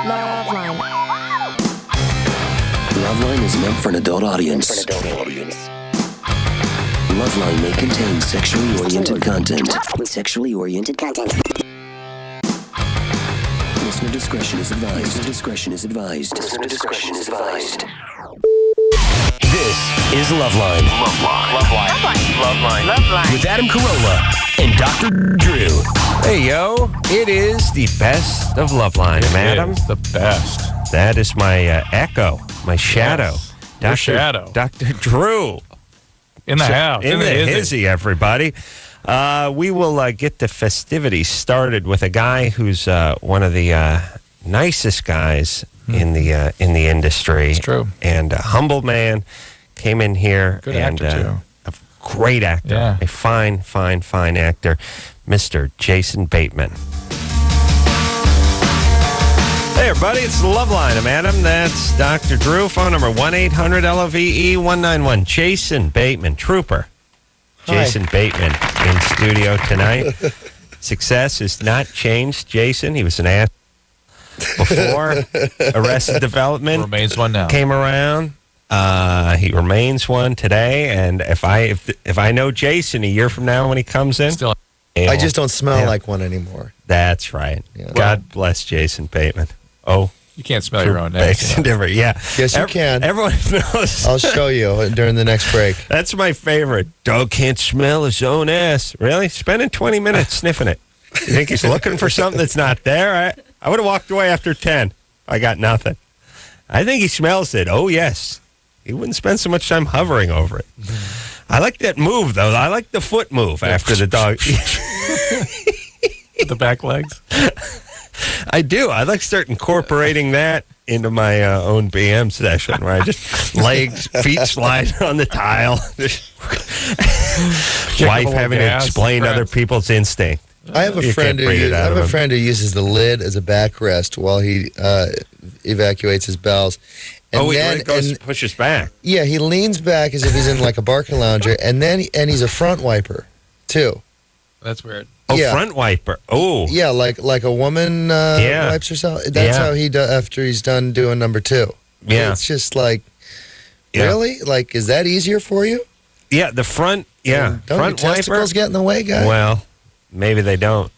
LoveLine. LoveLine is meant for an adult audience. LoveLine may contain sexually oriented content. Listener discretion is advised. This is LoveLine. LoveLine. With Adam Carolla and Dr. Drew. Hey, yo, it is the best of LoveLine. Adam, the best. that is my echo, my shadow. Yes, your shadow. Dr. Drew. In the house. In the hizzy, everybody. We will get the festivities started with a guy who's one of the nicest guys in the industry. It's true. And a humble man. Came in here. Good and, actor, too. A great actor. Yeah. A fine actor. Mr. Jason Bateman. Hey, everybody, it's LoveLine. I'm Adam. That's Dr. Drew. Phone number 1-800-LOVE-191. Jason Bateman, trooper. Jason Bateman in studio tonight. Success has not changed, Jason. He was an ass before Arrested Development Remains one now. came around. He remains one today. And if I know Jason a year from now when he comes in, Still. I just don't smell like one anymore. That's right. Yeah. God bless Jason Bateman. Oh, You can't smell your own neck. different. Yeah. Yes, you can. Everyone knows. I'll show you during the next break. That's my favorite. Dog can't smell his own ass. Really? Spending 20 minutes sniffing it. You think he's looking for something that's not there? I would have walked away after 10. I got nothing. I think he smells it. Oh, yes. He wouldn't spend so much time hovering over it. I like that move, though. I like the foot move after the dog. The back legs. I do. I like start incorporating that into my own BM session where I just legs, feet slide on the tile. Wife having to explain other people's instinct. I have a friend who uses the lid as a backrest while he evacuates his bowels. And he pushes back. Yeah, he leans back as if he's in like a barking lounger, and he's a front wiper too. That's weird. Oh, yeah. Front wiper. Oh. Yeah, like a woman wipes herself. That's how he does after he's done doing number 2. Yeah. It's just like, really? Like, is that easier for you? Yeah, the front, Don't front your testicles get in the way, guy? Well, maybe they don't.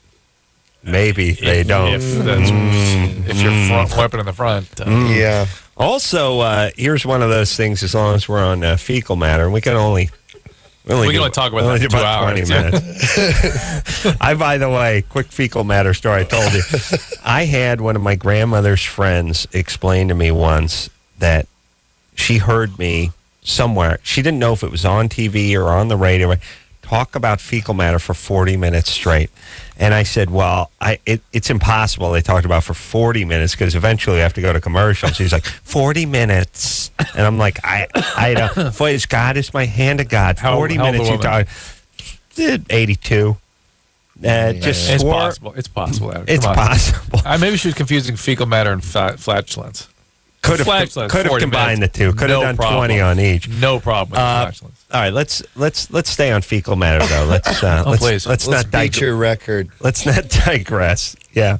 Maybe they don't. If you're front weapon in the front. Yeah. Also, here's one of those things, as long as we're on fecal matter, and we can only talk about that in 2 hours. 20 minutes. By the way, quick fecal matter story I told you. I had one of my grandmother's friends explain to me once that she heard me somewhere. She didn't know if it was on TV or on the radio. Talk about fecal matter for 40 minutes straight. And I said, well, it's impossible. They talked about for 40 minutes because eventually we have to go to commercials. She's like, 40 minutes. And I'm like, I don't. As God is my hand of God. 40 minutes you talk. 82. It's possible. It's possible. It's possible. Maybe she was confusing fecal matter and flatulence. Could have combined the two. Could have done 20 on each. No problem with flatulence. All right, let's stay on fecal matter though. Let's let's not beat your record. Let's not digress. Yeah,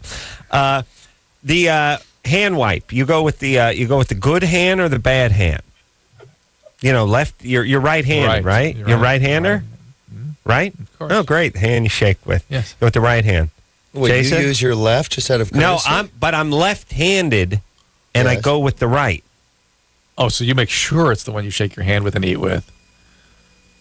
the hand wipe. You go with the good hand or the bad hand. You know, left. You're right-handed, right? You're right-hander, right? Of course. Oh, great. The hand you shake with. Yes. Go with the right hand. Wait, Jason? you use your left just out of courtesy? No, I'm left-handed, and I go with the right. Oh, so you make sure it's the one you shake your hand with and eat with.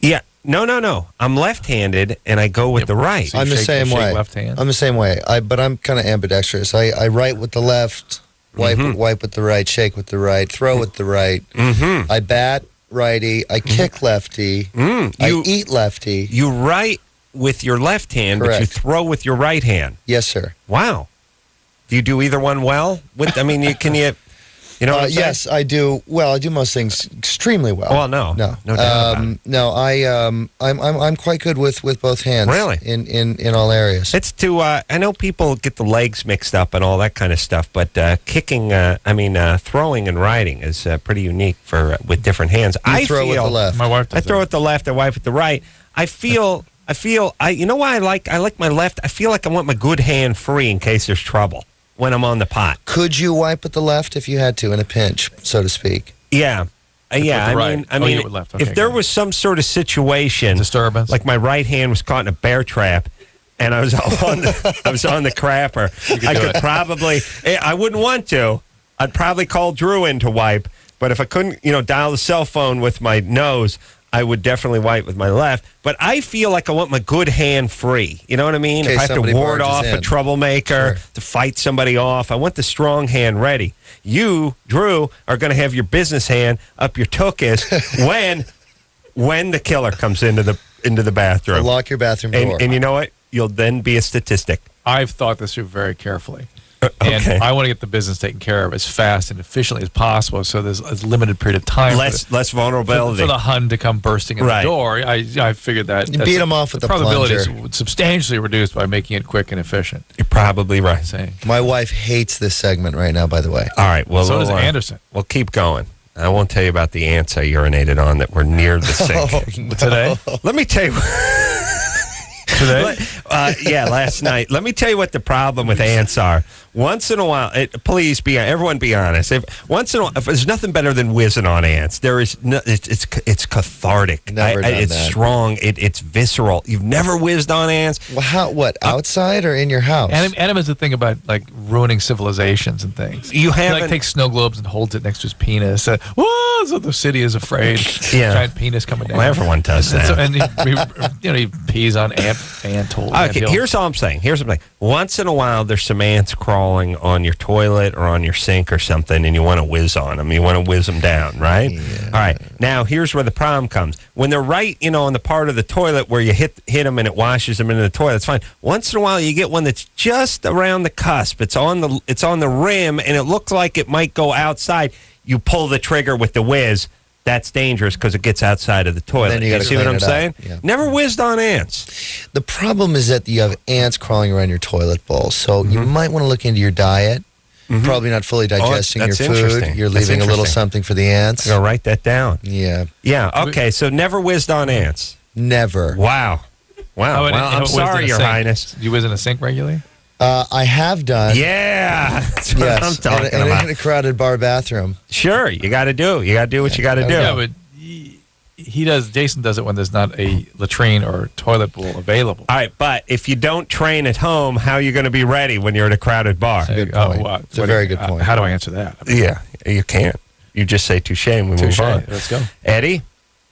Yeah. No. I'm left-handed, and I go with the right. So I'm the same way. Left hand? I'm the same way. But I'm kind of ambidextrous. I write with the left, wipe with the right, shake with the right, throw with the right. Mm-hmm. I bat righty. I kick lefty. I eat lefty. You write with your left hand, Correct. but you throw with your right hand. Yes, sir. Wow. Do you do either one well? You know what I'm saying? Yes, I do. Well, I do most things extremely well. Well, no doubt about it. No, I'm quite good with both hands. Really? In all areas. It's I know people get the legs mixed up and all that kind of stuff, but throwing and riding is pretty unique with different hands. I throw with the left. My wife does I throw with the left. I wipe with the right. I feel. You know why I like my left? I feel like I want my good hand free in case there's trouble. when I'm on the pot. Could you wipe with the left if you had to in a pinch, so to speak? Yeah. Yeah, I mean, with left. Okay, if there was some sort of situation, disturbance, like my right hand was caught in a bear trap, and I was on the crapper, I could probably. I wouldn't want to. I'd probably call Drew in to wipe. But if I couldn't, dial the cell phone with my nose, I would definitely wipe with my left. But I feel like I want my good hand free. You know what I mean? If I have to ward off a troublemaker, to fight somebody off, I want the strong hand ready. You, Drew, are going to have your business hand up your tuchus when the killer comes into the bathroom. So lock your bathroom door. And you know what? You'll then be a statistic. I've thought this through very carefully. Okay. And I want to get the business taken care of as fast and efficiently as possible, so there's a limited period of time. Less vulnerability. For the Hun to come bursting in the door. I figured that. You beat them off with the probability plunger. is substantially reduced by making it quick and efficient. You're probably right. My wife hates this segment right now, by the way. All right. Well, so does Anderson. We'll keep going. I won't tell you about the ants I urinated on that were near the sink. Today? Let me tell you. Today? Last night. Let me tell you what the problem with ants are. Once in a while, please everyone be honest. If there's nothing better than whizzing on ants. There is no, it's cathartic. Never done it's that. strong. It's visceral. You've never whizzed on ants? Well, what outside or in your house? Adam is the thing about like ruining civilizations and things. You haven't. He like takes snow globes and holds it next to his penis. Whoa! So the city is afraid. Yeah. Giant penis coming down. Well, everyone does that. And he pees on ant holes. Okay, here's all I'm saying. Once in a while, there's some ants crawling on your toilet or on your sink or something, and you want to whiz on them. You want to whiz them down, right? Yeah. All right. Now, here's where the problem comes. When they're right, on the part of the toilet where you hit them and it washes them into the toilet, it's fine. Once in a while, you get one that's just around the cusp. It's on the rim, and it looks like it might go outside. You pull the trigger with the whiz. That's dangerous because it gets outside of the toilet. Then you see what I'm saying? Yeah. Never whizzed on ants. The problem is that you have ants crawling around your toilet bowl, so you might want to look into your diet. Probably not fully digesting your that's food. interesting. You're That's leaving a little interesting. something for the ants. I'm going to write that down. Yeah. Yeah, okay, so never whizzed on ants. Never. Wow. Well, I'm sorry, Your Highness. You whiz in a sink regularly? I have done. Yeah, that's what Yes, I'm talking about. in a crowded bar bathroom. Sure, you got to do. You got to do what you got to do. Yeah, but Jason does it when there's not a latrine or toilet bowl available. All right, but if you don't train at home, how are you going to be ready when you're at a crowded bar? Good point. It's a very good point. How do I answer that? Yeah, you can't. You just say touche and we move on. Let's go. Eddie,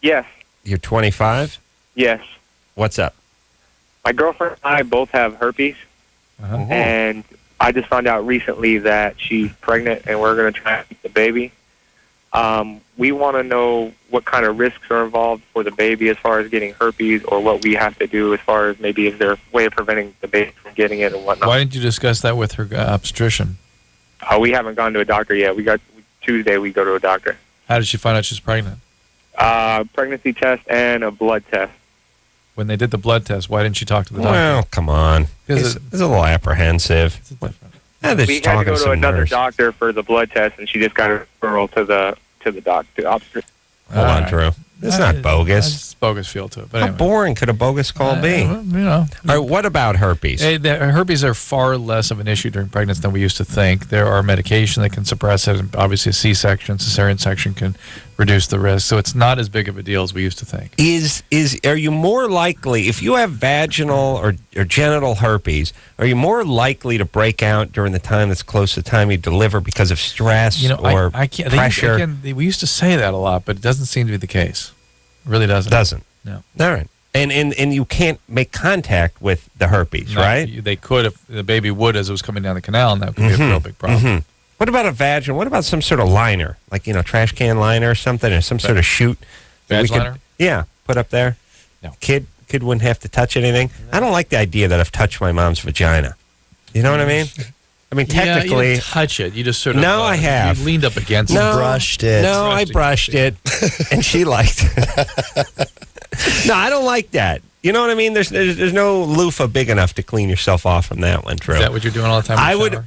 Yes. you're 25. Yes. What's up? My girlfriend and I both have herpes, and I just found out recently that she's pregnant, and we're going to try and keep the baby. We want to know what kind of risks are involved for the baby as far as getting herpes, or what we have to do as far as maybe is there a way of preventing the baby from getting it and whatnot. Why didn't you discuss that with her obstetrician? We haven't gone to a doctor yet. Tuesday we go to a doctor. How did she find out she's pregnant? Pregnancy test and a blood test. When they did the blood test, why didn't she talk to the doctor? Well, come on. It's a little apprehensive. Yeah, We had to go to another doctor for the blood test, and she just got a referral to the doctor. Hold on, Drew. It's not bogus. It's bogus feel to it. But How anyway. boring could a bogus call be? Well, All right, what about herpes? The herpes are far less of an issue during pregnancy than we used to think. There are medication that can suppress it. And obviously, a C-section, cesarean section can reduce the risk. So it's not as big of a deal as we used to think. Are you more likely, if you have vaginal or genital herpes, are you more likely to break out during the time that's close to the time you deliver because of stress or I can't, pressure? we used to say that a lot, but it doesn't seem to be the case. It really doesn't. Doesn't. No. All right. And you can't make contact with the herpes, No, right? They could if the baby would as it was coming down the canal, and that could be a real big problem. What about a vaginal? What about some sort of liner, like trash can liner or something, or some sort of chute? that we Vag liner? Yeah, put up there. No. Kid wouldn't have to touch anything. I don't like the idea that I've touched my mom's vagina. You know what I mean? I mean, Yeah, you technically. didn't touch it. You just sort of. No, I have. You leaned up against No. it. Brushed it. No, I brushed it, and she liked it. No, I don't like that. You know what I mean? There's no loofah big enough to clean yourself off from that one, Drew. Is that what you're doing all the time? in the shower?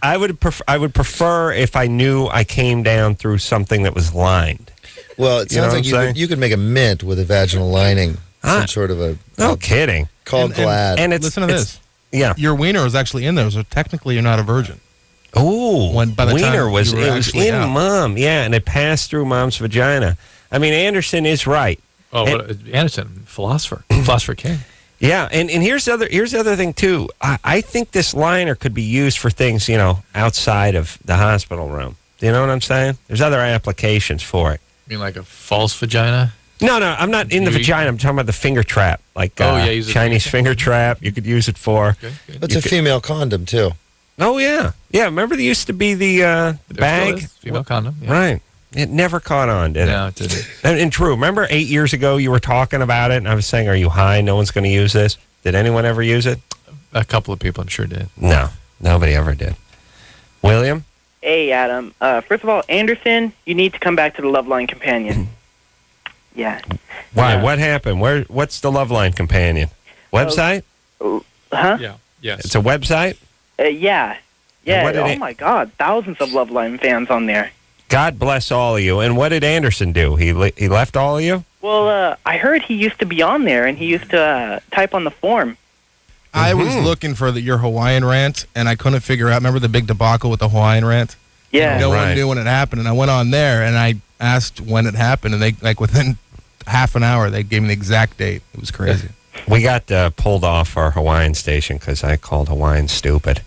I would prefer if I knew I came down through something that was lined. Well, it You know sounds what like I'm saying? you could make a mint with a vaginal lining. Some sort of a. No kidding. Called Glad. And it's Listen to this. Yeah. Your wiener is actually in there, so technically you're not a virgin. Oh, When by the wiener time was you were it was actually in out. mom, yeah, and it passed through mom's vagina. I mean, Anderson is right. Oh, Anderson, philosopher king. Yeah, and here's the other thing too. I think this liner could be used for things, outside of the hospital room. Do you know what I'm saying? There's other applications for it. You mean like a false vagina? No, I'm not in the vagina. I'm talking about the finger trap, like use it Chinese finger trap. You could use it for. Good. It's a female condom too. Oh yeah. Remember there used to be the bag, Female condom. Yeah. right? It never caught on, did it? No, it didn't. And true. Remember 8 years ago you were talking about it, and I was saying, "Are you high? No one's going to use this." Did anyone ever use it? A couple of people, I'm sure, did. No, nobody ever did. William? Hey, Adam. First of all, Anderson, you need to come back to the LoveLine companion. Yeah. Why? What happened? What's the LoveLine companion? Website? Huh? Yeah. Yes. It's a website? Yeah. And what Yeah. did Oh, my God. Thousands of LoveLine fans on there. God bless all of you. And what did Anderson do? He left all of you? Well, I heard he used to be on there, and he used to type on the form. I was looking for your Hawaiian rant, and I couldn't figure out. Remember the big debacle with the Hawaiian rant? Yeah. No Right. one knew when it happened, and I went on there and I asked when it happened, and they within half an hour they gave me the exact date. It was crazy. We got pulled off our Hawaiian station because I called Hawaiian stupid.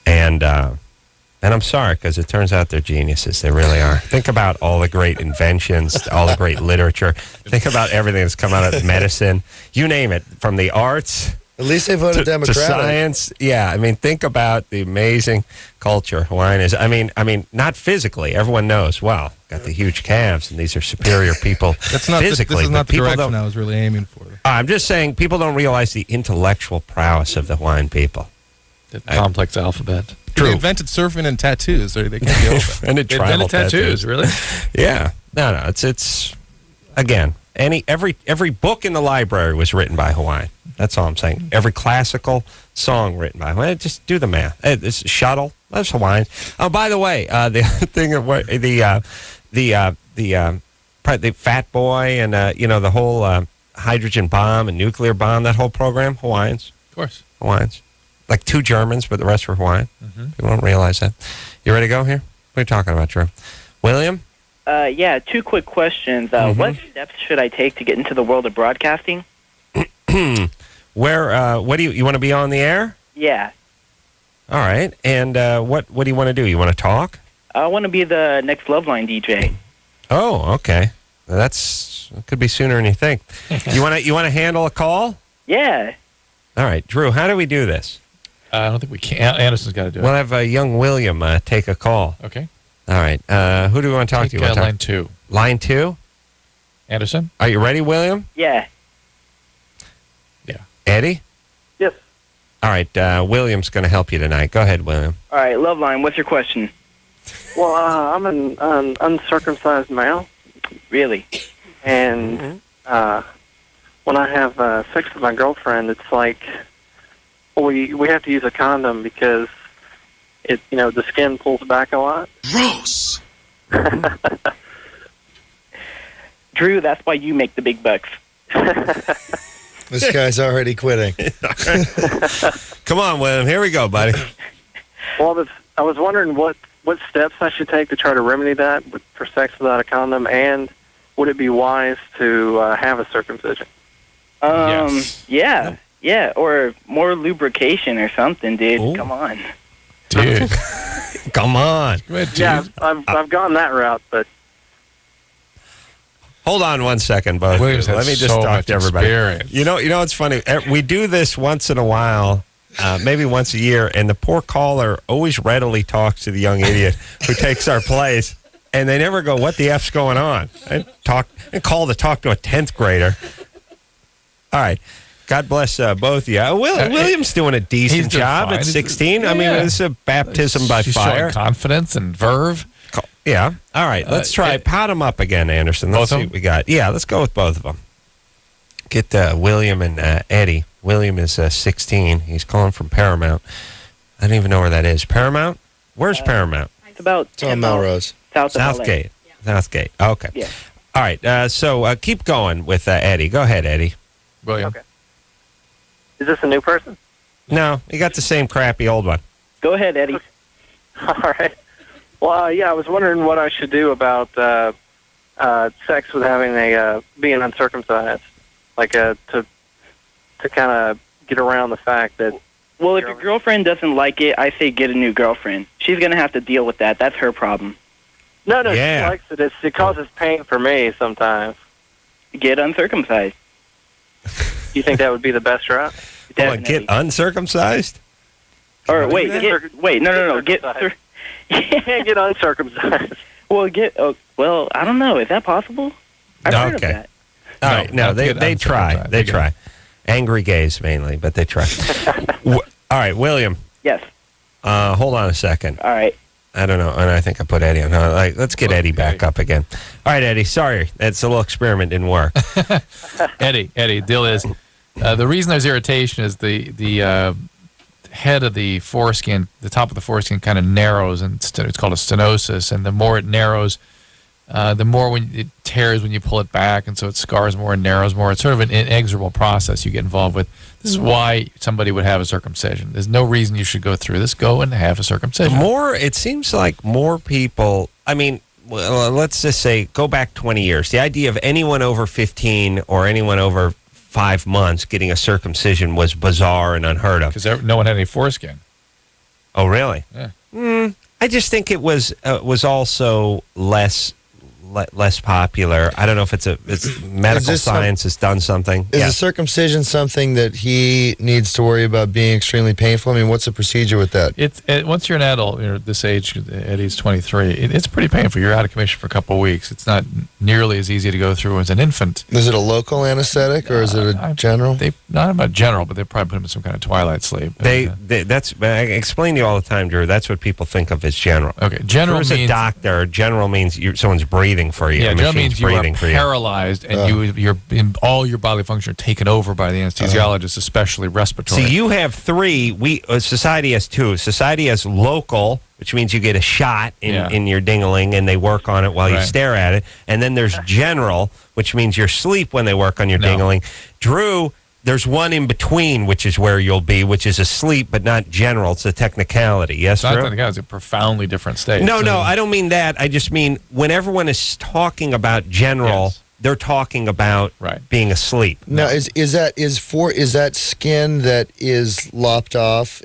And I'm sorry, because it turns out they're geniuses. They really are. Think about all the great inventions, all the great literature. Think about everything that's come out of medicine. You name it, from the arts At least they voted to Democratic. science. Yeah, I mean, think about the amazing culture Hawaiian is. I mean, not physically. Everyone knows, wow, got the huge calves, and these are superior people That's not. physically. This is but not the people direction don't- I was really aiming for. I'm just saying, people don't realize the intellectual prowess of the Hawaiian people. The complex alphabet. True. They invented surfing and tattoos. They can't be over. And They invented tattoos, really? Yeah. No, it's again, every book in the library was written by Hawaiian. That's all I'm saying. Every classical song written by Hawaiian. Just do the math. This Shuttle, that's Hawaiian. Oh, by the way, the other thing of what the Fat Boy and the whole hydrogen bomb and nuclear bomb, that whole program, Hawaiians. Of course. Hawaiians. Like 2 Germans, but the rest were Hawaiian. People don't realize that. You ready to go here? What are you talking about, Drew? William? Yeah, 2 quick questions. What steps should I take to get into the world of broadcasting? What do you want to be on the air? Yeah. All right. And what do you want to do? You want to talk? I want to be the next LoveLine DJ. Oh, okay. That could be sooner than you think. You want to handle a call? Yeah. All right, Drew. How do we do this? I don't think we can. Anderson's got to do it. We'll have young William take a call. Okay. All right. Who do we want to talk to? You want to Line 2. Line 2. Anderson? Are you ready, William? Yeah. Yeah. Eddie? Yes. All right. William's going to help you tonight. Go ahead, William. All right, LoveLine, what's your question? Well, I'm an uncircumcised male, Really? and when I have sex with my girlfriend, it's like we have to use a condom because the skin pulls back a lot. Gross. Drew, that's why you make the big bucks. This guy's already quitting. Come on, William. Here we go, buddy. Well, I was wondering what steps I should take to try to remedy that for sex without a condom, and would it be wise to have a circumcision? Yes. Yeah, or more lubrication or something, dude. Ooh. Come on. Dude. Come on. Go ahead, dude. Yeah, I've gone that route, but Hold on one second, both. Williams has Let me just so talk much to everybody. experience. You know, it's funny. We do this once in a while, maybe once a year, and the poor caller always readily talks to the young idiot who takes our place, and they never go, "What the F's going on?" And call to talk to a 10th grader. All right. God bless both of you. William's doing a decent job fine. at 16. I mean, it's a baptism by She's fire. showing confidence and verve. Yeah. All right. Let's try. Pot them up again, Anderson. Let's see Both of what we got. Yeah, let's go with both of them. Get William and Eddie. William is 16. He's calling from Paramount. I don't even know where that is. Paramount? Where's Paramount? It's about It's on Melrose. south of LA. Southgate. Southgate. Okay. Yeah. All right. So keep going with Eddie. Go ahead, Eddie. William. Okay. Is this a new person? No, you got the same crappy old one. Go ahead, Eddie. All right. Well, yeah, I was wondering what I should do about sex with having being uncircumcised, like to kind of get around the fact that. Well, if your girlfriend doesn't like it, I say get a new girlfriend. She's gonna have to deal with that. That's her problem. No, she likes it. It causes pain for me sometimes. Get uncircumcised. You think that would be the best route? Get uncircumcised? Or wait, no. You can't get uncircumcised. Well, I don't know. Is that possible? I've heard of that. All right, no, they try. They try. Angry gays mainly, but they try. All right, William. Yes. Hold on a second. All right. I don't know, and I think I put Eddie on. Let's get Eddie back up again. All right, Eddie. Sorry, that's a little experiment didn't work. Eddie. Deal is the reason there's irritation is the head of the foreskin, the top of the foreskin, kind of narrows, and it's called a stenosis. And the more it narrows, the more when it tears when you pull it back, and so it scars more and narrows more. It's sort of an inexorable process you get involved with. This is why somebody would have a circumcision. There's no reason you should go through this. Go and have a circumcision. It seems like more people, I mean, well, let's just say, go back 20 years. The idea of anyone over 15 or anyone over 5 months getting a circumcision was bizarre and unheard of. Because no one had any foreskin. Oh, really? Yeah. I just think it was also less popular. I don't know if it's medical science has done something. Is the circumcision something that he needs to worry about being extremely painful? I mean, what's the procedure with that? Once you're an adult, this age, Eddie's 23, it's pretty painful. You're out of commission for a couple of weeks. It's not nearly as easy to go through as an infant. Is it a local anesthetic or is it a general? Not about general, but they probably put him in some kind of twilight sleep. I explain to you all the time, Drew. That's what people think of as general. Okay, general means a doctor. General means someone's breathing for you. Yeah, general means you are paralyzed and you're in all your bodily function are taken over by the anesthesiologist, especially respiratory. See, you have 3. Society has 2. Society has local, which means you get a shot in your ding-a-ling and they work on it while you stare at it. And then there's general, which means you're asleep when they work on your ding-a-ling. Drew, there's one in between, which is where you'll be, which is asleep, but not general. It's a technicality. Yes, Drew? It's not technicality. It's a profoundly different state. No, I don't mean that. I just mean when everyone is talking about general, they're talking about being asleep. Now, is that skin that is lopped off?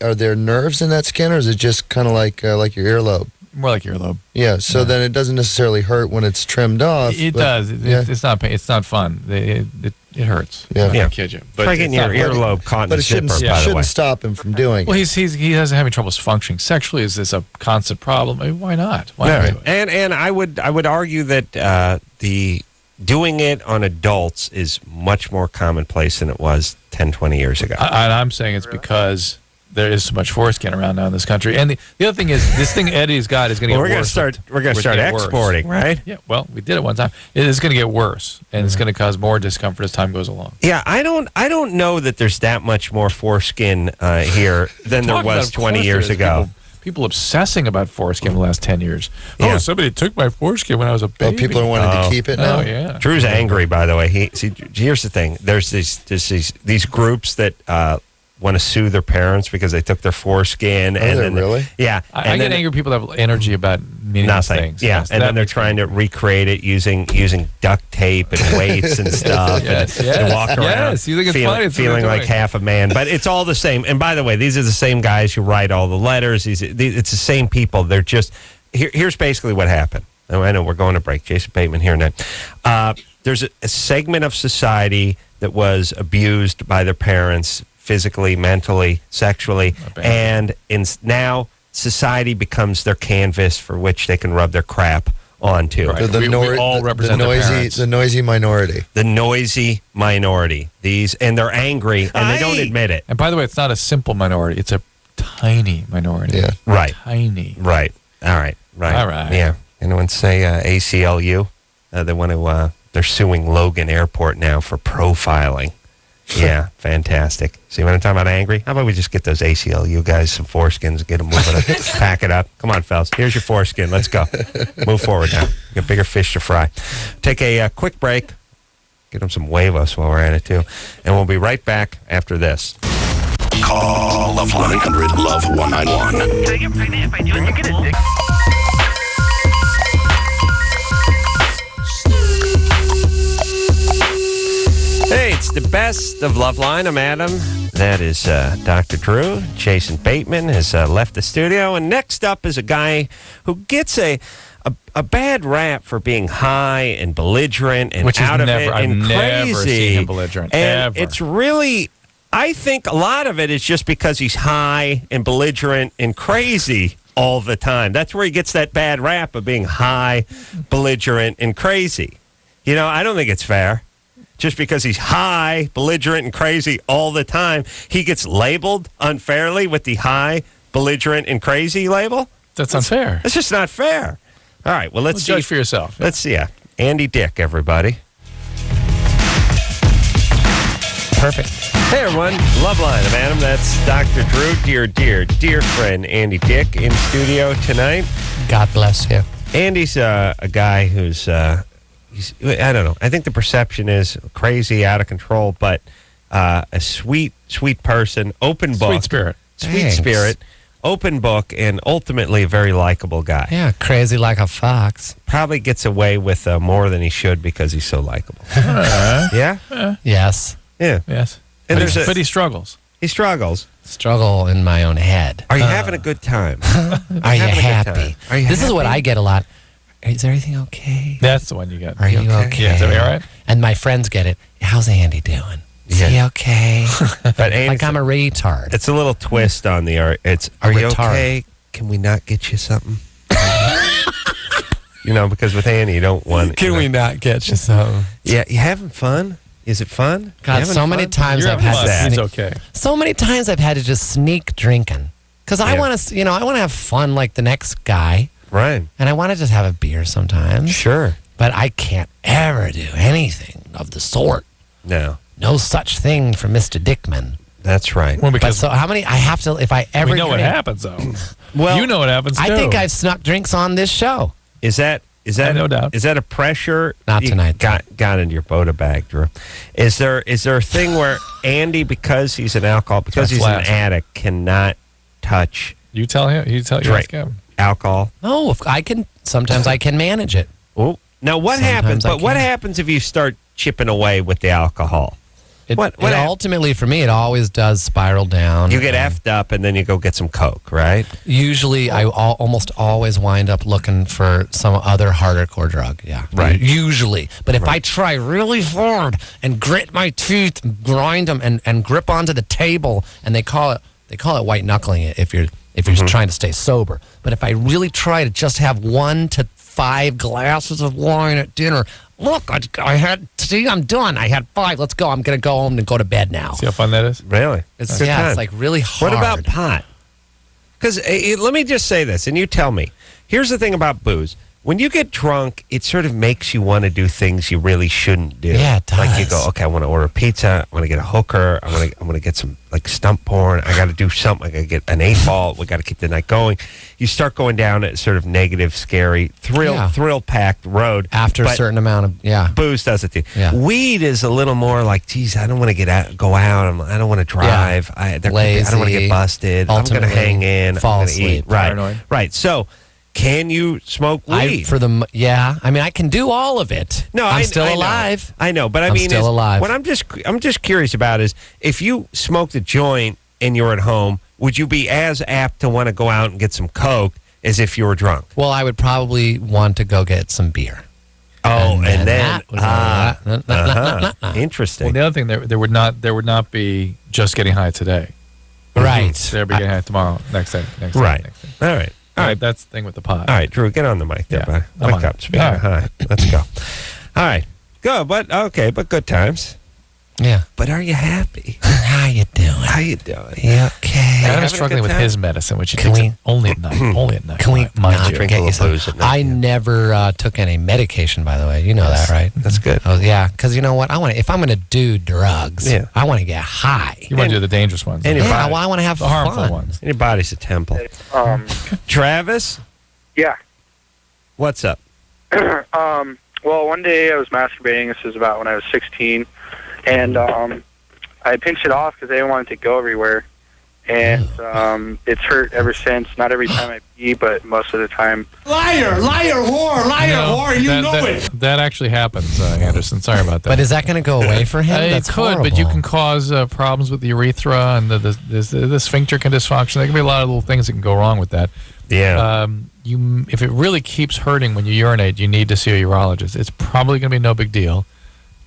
Are there nerves in that skin, or is it just kind of like your earlobe? More like earlobe. Yeah. So then it doesn't necessarily hurt when it's trimmed off. It does. It's not pain. It's not fun. It hurts. Yeah. I kid you. But try getting your earlobe caught in the zipper, by the way. But it shouldn't stop him from doing it. Well, he doesn't have any trouble functioning. Sexually, is this a constant problem? I mean, why not? Why not do it? And I would argue that the doing it on adults is much more commonplace than it was 10, 20 years ago. I'm saying it's because there is so much foreskin around now in this country. And the other thing is, this thing Eddie's got is going to get worse. We're going to start exporting, right? Yeah, well, we did it one time. It is going to get worse, and it's going to cause more discomfort as time goes along. Yeah, I don't know that there's that much more foreskin here than there was 20 years ago. People obsessing about foreskin in the last 10 years. Yeah. Oh, somebody took my foreskin when I was a baby. Oh, people are wanting to keep it now? Oh, yeah. Drew's angry, by the way. Here's the thing. There's these groups that want to sue their parents because they took their foreskin. Really? Yeah. I get angry people that have energy about meaningless things. Yeah, and then they're trying to recreate it using duct tape and weights and stuff. And walk around you think it's funny. Feeling like half a man. But it's all the same. And by the way, these are the same guys who write all the letters. It's the same people. They're just... Here's basically what happened. I know we're going to break. Jason Bateman here now. There's a segment of society that was abused by their parents physically, mentally, sexually, and now society becomes their canvas for which they can rub their crap onto. Right. We all represent the noisy minority. The noisy minority. And they're angry, and they don't admit it. And by the way, it's not a simple minority. It's a tiny minority. Yeah. Right. Tiny. Right. All right. Yeah. Anyone say ACLU? They want to. They're suing Logan Airport now for profiling. Yeah, fantastic. See what I'm talking about, angry? How about we just get those ACLU guys some foreskins, get them moving, pack it up. Come on, fellas. Here's your foreskin. Let's go. Move forward now. Got bigger fish to fry. Take a quick break. Get them some huevos while we're at it, too. And we'll be right back after this. Call LoveLine 1-800-LOVE-191. Can I get pregnant if I do it? You get a dick. Hey, it's the best of Loveline. I'm Adam. That is Dr. Drew. Jason Bateman has left the studio. And next up is a guy who gets a bad rap for being high and belligerent and Which is out of never, it I've and never crazy. seen him belligerent, and ever. it's really, I think a lot of it is just because he's high and belligerent and crazy all the time. That's where he gets that bad rap of being high, belligerent, and crazy. You know, I don't think it's fair. Just because he's high, belligerent, and crazy all the time, he gets labeled unfairly with the high, belligerent, and crazy label? That's unfair. It's just not fair. All right, well, let's see. Judge for yourself. Let's see. Andy Dick, everybody. Perfect. Hey, everyone. Loveline. I'm Adam. That's Dr. Drew. Dear friend Andy Dick in studio tonight. God bless you. Andy's a guy who's... I don't know. I think the perception is crazy, out of control, but a sweet person, open book. Sweet spirit. Sweet Thanks. spirit, open book, and ultimately a very likable guy. Yeah, crazy like a fox. Probably gets away with more than he should because he's so likable. Yeah? Yes. Yeah. Yes. And But he struggles. He struggles. Struggle in my own head. Are you having a good time? Are you happy? Are you This is what happy? I get a lot. Is everything okay? That's the one you get. Are you okay? Yeah, is everything all right? And my friends get it. How's Andy doing? Is he okay? But Andy, Like I'm a retard. it's a little twist on the art. It's, A are you retard. okay? Can we not get you something? You know, because with Andy, you don't want... Can we not get you some? Yeah, you having fun? Is it fun? You God, having so many fun? times You're I've having had fun. to It's sneak, okay. so many times I've had to just sneak drinking because I Yeah. want to, I want to have fun like the next guy, Right. and I want to just have a beer sometimes. Sure. But I can't ever do anything of the sort. No, No such thing for Mr. Dickman. that's right. Well, But because so how many? I have to if I ever. we know what drink- happens, though. Well, you know what happens, too. I think I've snuck drinks on this show. Is that no doubt. Is that a pressure? Not you tonight, Got into your Boda bag, Drew. Is there a thing where Andy, because he's an alcoholic, because he's an Flash. addict, cannot touch You tell him. You tell Drink. him. alcohol? No, if I can. Sometimes I can manage it. Oh, now what Sometimes happens? I But what can. happens if you start chipping away with the alcohol? It, What it hap- ultimately for me, it always does spiral down. You get effed up, and then you go get some Coke, right? Usually, I almost always wind up looking for some other harder core drug. Yeah, Right. Usually, but if I try really hard and grit my teeth, and grind them, and grip onto the table, and they call it white knuckling it if you're trying to stay sober. But if I really try to just have 1 to 5 glasses of wine at dinner. Look, I had. See, I'm done. I had 5. Let's go. I'm gonna go home and go to bed now. See how fun that is? Really? It's a good time. It's like really hard. What about pot? Because let me just say this, and you tell me. Here's the thing about booze. When you get drunk, it sort of makes you want to do things you really shouldn't do. Yeah, it Like you does. go, okay, I want to order pizza. I want to get a hooker. I want to get some like stump porn. I got to do something. I got to get an 8-ball. We got to keep the night going. You start going down a sort of negative, scary, thrill-packed road. After a But certain amount of booze does it to you. Yeah. Weed is a little more like, geez, I don't want to go out. I don't want to drive. I don't want to Lazy. get busted. I'm going to Ultimately, hang in. fall I'm going to eat. asleep. Right. Paranoid. Right. So, can you smoke weed? I mean, I can do all of it. No, I'm I still know. alive. I know, but I I'm mean, still alive. What I'm just curious about is if you smoked a joint and you're at home, would you be as apt to want to go out and get some Coke as if you were drunk? Well, I would probably want to go get some beer. Oh, and then that was interesting. Well, the other thing, there would not be just getting high today. right. They'll be getting high tomorrow, next day, next day. Right. Next day. All right. All right, that's the thing with the pot. All right, Drew, get on the mic there, Yeah, buddy. I'm Wake on. up. Speaking All of high. Let's go. All right. Good, but okay, but good times. Yeah. But are you happy? How you doing? How you doing? You okay? I'm having a struggling good with time? his medicine, which he Can takes we- it only at night. Only at night. Can we mind not you? drink get a you little some? booze at night, I yeah. never took any medication, by the way. You know that, right? That's good. Oh yeah, because you know what? If I'm going to do drugs, Yeah. I want to get high. You want to do the dangerous ones. And Yeah, body. well, I want to have the harmful fun. ones. Your body's a temple. Travis, Yeah. what's up? Well, one day I was masturbating. This was about when I was 16, and I pinched it off because I didn't want it to go everywhere. and it's hurt ever since. Not every time I pee, but most of the time. Liar, whore, you know it. That actually happens, Anderson. Sorry about that. But is that going to go away for him? It That's could, horrible. but you can cause problems with the urethra and the sphincter can dysfunction. There can be a lot of little things that can go wrong with that. Yeah. If it really keeps hurting when you urinate, you need to see a urologist. It's probably going to be no big deal,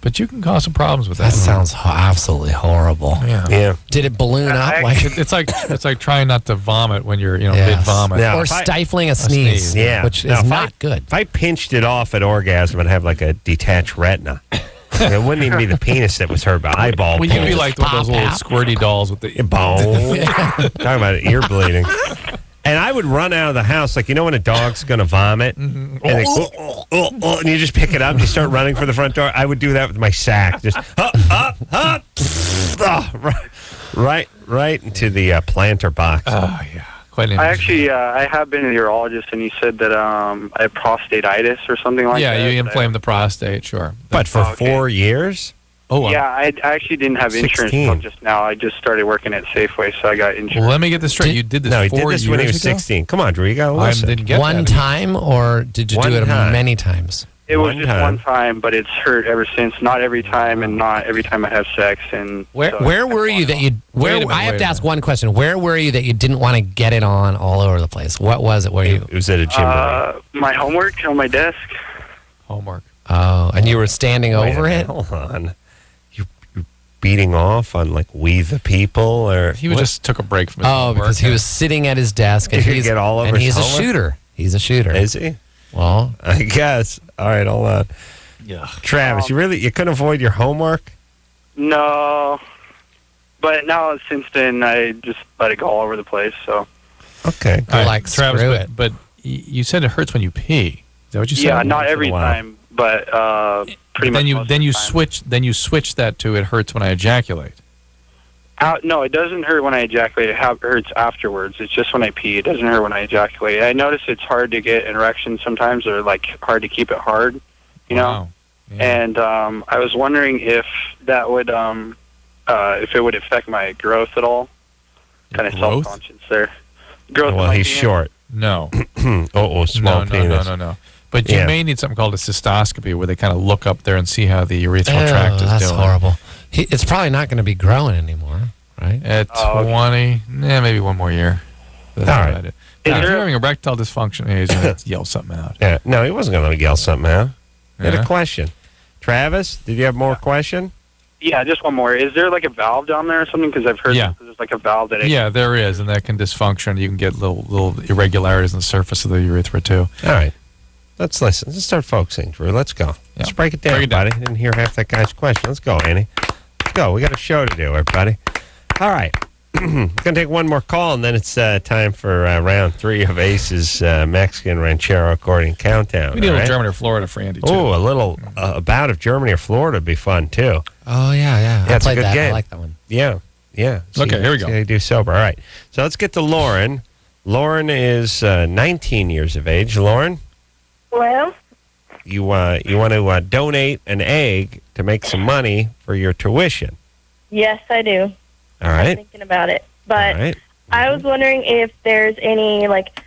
but you can cause some problems with that. That sounds absolutely horrible. Yeah. Did it balloon up like? It's like trying not to vomit when you're mid Yes. vomit, Yeah. Or stifling a sneeze, Yeah. which Now, is if not good. If I pinched it off at orgasm, I'd have like a detached retina. It wouldn't even be the penis that was hurt, but eyeball. Well, you'd be pulls. like one of those little squirty dolls with the bone. Talking about ear bleeding. And I would run out of the house, like, when a dog's going to vomit, and, and you just pick it up and you start running for the front door. I would do that with my sack. Just right into the planter box. Oh, yeah. Quite I have been to the urologist, and he said that I have prostatitis or something like that. Yeah, you inflame the prostate, sure. But for 4 years? Oh, yeah, I actually didn't have insurance 16. until just now. I just started working at Safeway, so I got insurance. Well, let me get this straight. You did this No, he 4 did this years when he was ago? 16. Come on, Drew, you got to I listen. didn't get One that. time, or did you One do it time. many times? It was One just time. one time, but it's hurt ever since. Not every time, and not every time I have sex. And Where were you that you? Wait a minute, I have wait to a ask one question. Where were you that you didn't want to get it on all over the place? What was it? Where you? It was at a gym. My homework on my desk. Homework. Oh, and you were standing Wait a over minute, it. Hold on. You're beating off on, like, We the People? Or He just took a break from his Oh, homework. because he was sitting at his desk and You could he's get all over and his he's a homework? shooter. He's a shooter. Is he? Well, I guess. All right, hold on. Yeah. Travis, you couldn't avoid your homework? No, but now since then I just let it go all over the place. So Okay. All right, like, Travis, screw but, it. but you said it hurts when you pee. Is that what you said? yeah, not once in every a while. time, but pretty much. Then you most then of you the time. switch that to it hurts when I ejaculate. No, it doesn't hurt when I ejaculate. It hurts afterwards. It's just when I pee. It doesn't hurt when I ejaculate. I notice it's hard to get an erection sometimes, or like hard to keep it hard. You know. Wow. Yeah. And I was wondering if that would, if it would affect my growth at all. Kind of Growth? self-conscious there. Growth. Well, of my he's penis. short. No. Small penis. No. But you Yeah. may need something called a cystoscopy, where they kind of look up there and see how the urethral tract is that's doing. horrible. It's probably not going to be growing anymore, right? At Oh, okay. 20, maybe one more year. That's All right. about it. Is Now, if there you're a- having erectile dysfunction, he's going to yell something out. Yeah. No, he wasn't going to yell something out. He had Yeah. a question. Travis, did you have more question? Yeah, just one more. Is there like a valve down there or something? Because I've heard Yeah. that there's like a valve that. Yeah, there is, and that can dysfunction. You can get little irregularities on the surface of the urethra, too. All right. Let's listen. Let's start focusing, Drew. Let's go. Let's Yeah. break it down, Break it down. buddy. Didn't hear half that guy's question. Let's go, Annie. Let's go. We got a show to do, everybody. All right. Going to take one more call, and then it's time for round 3 of Ace's Mexican Ranchero Accordion Countdown. We need a all little right? Germany or Florida for Andy, too. Oh, a little bout of Germany or Florida would be fun, too. Oh yeah. Yeah, I it's a played good that. game. I like that one. Yeah. Okay, here we go. See how you do sober. All right. So let's get to Lauren. Lauren is 19 years of age. Lauren, Well, you want to donate an egg to make some money for your tuition. yes, I do. All I'm right. thinking about it. But All right. I was wondering if there's any, like,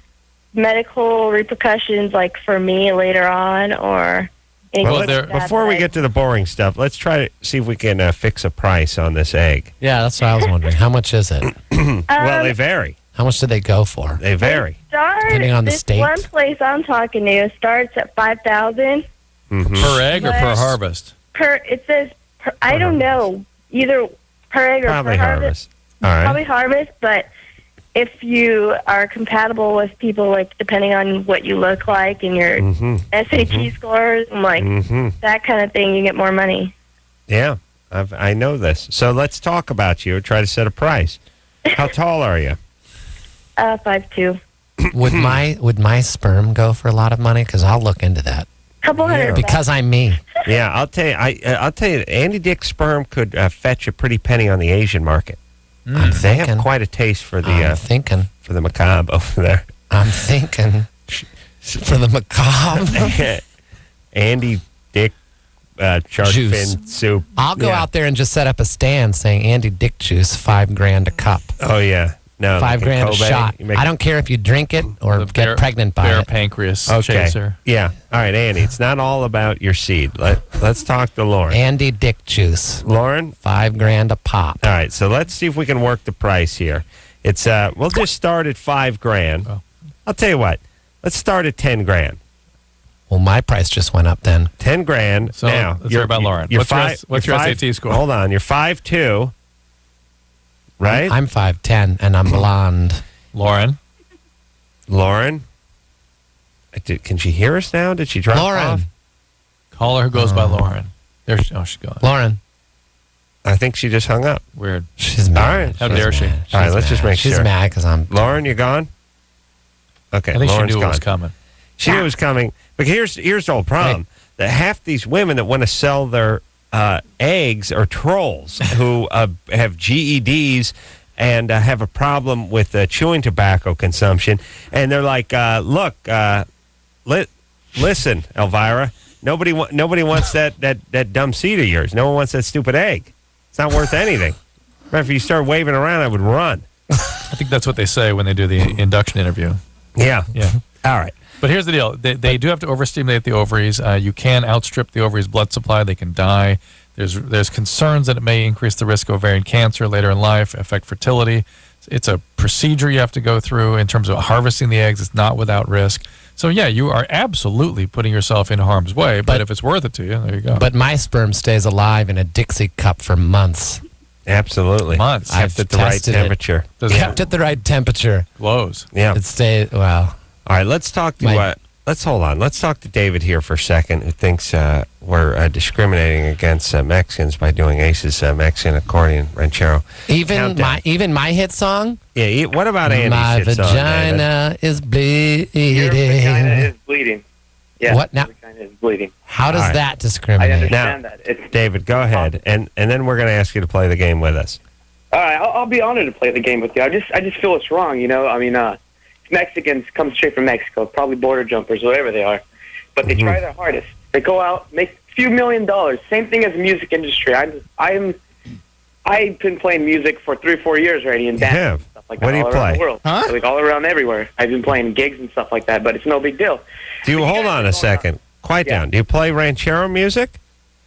medical repercussions, like, for me later on, or anything Well, like that before we that get to the boring stuff, let's try to see if we can fix a price on this egg. Yeah, that's what I was wondering. How much is it? Well, they vary. How much do they go for? They vary. Depending on the this state. one place I'm talking to starts at 5,000 Mm-hmm. Per egg or per But- harvest? per. It says per, I don't know, either per egg or Probably per harvest. All right. Probably harvest, but if you are compatible with people, like depending on what you look like and your Mm-hmm. SAT scores and like Mm-hmm. that kind of thing, you get more money. Yeah, I know this. So let's talk about you and try to set a price. How tall are you? 5'2". Would my sperm go for a lot of money? Because I'll look into that. Couple hundred. Because I'm me. Yeah, I'll tell you. I'll tell you. Andy Dick's sperm could fetch a pretty penny on the Asian market. I'm They have thinking. quite a taste for the I'm thinking. for the macabre over there. I'm thinking. For the macabre. Andy Dick shark Juice. fin soup. I'll go Yeah. out there and just set up a stand saying Andy Dick Juice, $5,000 a cup. Oh yeah, No, $5 grand a Kobe? shot. You make- I don't care if you drink it or get pregnant by Bare it. pancreas Okay. chaser. Yeah. All right, Andy. It's not all about your seed. Let's talk to Lauren. Andy Dick Juice. Lauren, $5 grand a pop. all right. So let's see if we can work the price here. It's we'll just start at $5 grand. Oh. I'll tell you what. Let's start at 10 grand. Well, my price just went up then. 10 grand. So now, let's hear about Lauren. What's your SAT score? Hold on. You're 5'2", right? I'm 5'10", and I'm blonde. Lauren. Can she hear us now? Did she drop Lauren. off? Caller who goes by Lauren. She's gone. Lauren. I think she just hung up. Weird. She's mad. All right. How dare she? All right, let's just make She's sure. mad because I'm... Lauren, you gone? Okay, I think Lauren's she knew gone. it was coming. She knew it was coming. But here's the whole problem. That half these women that want to sell their eggs are trolls who have GEDs and have a problem with chewing tobacco consumption. And they're like, look, listen, Elvira, nobody wants that dumb seed of yours. No one wants that stupid egg. It's not worth anything. If you start waving around, I would run. I think that's what they say when they do the induction interview. Yeah. Yeah. All right. But here's the deal. They do have to overstimulate the ovaries. You can outstrip the ovaries' blood supply. They can die. There's concerns that it may increase the risk of ovarian cancer later in life, affect fertility. It's a procedure you have to go through in terms of harvesting the eggs. It's not without risk. So, yeah, you are absolutely putting yourself in harm's way. But if it's worth it to you, there you go. But my sperm stays alive in a Dixie cup for months. Absolutely. Months. Kept at the right temperature. Kept at the right temperature. Glows. Yeah. It stays, well. All right, let's talk to let's hold on. Let's talk to David here for a second, who thinks we're discriminating against Mexicans by doing Ace's Mexican accordion ranchero. Even my hit song? Yeah. What about Andy's My hit song, vagina is bleeding. Your vagina is bleeding. Yeah. What now? Your vagina is bleeding. How does All right. that discriminate? I understand Now, that. It's, David, go ahead, and then we're going to ask you to play the game with us. all right, I'll be honored to play the game with you. I just feel it's wrong, you know. I mean, Mexicans come straight from Mexico, probably border jumpers, whatever they are, but they try their hardest. They go out, make a few $1 million. Same thing as the music industry. I've been playing music for 3 or 4 years already in bands and stuff like that. What do you all play? around the world, like all around everywhere. I've been playing gigs and stuff like that, but it's no big deal. Hold on a second. Quiet down. Do you play ranchero music?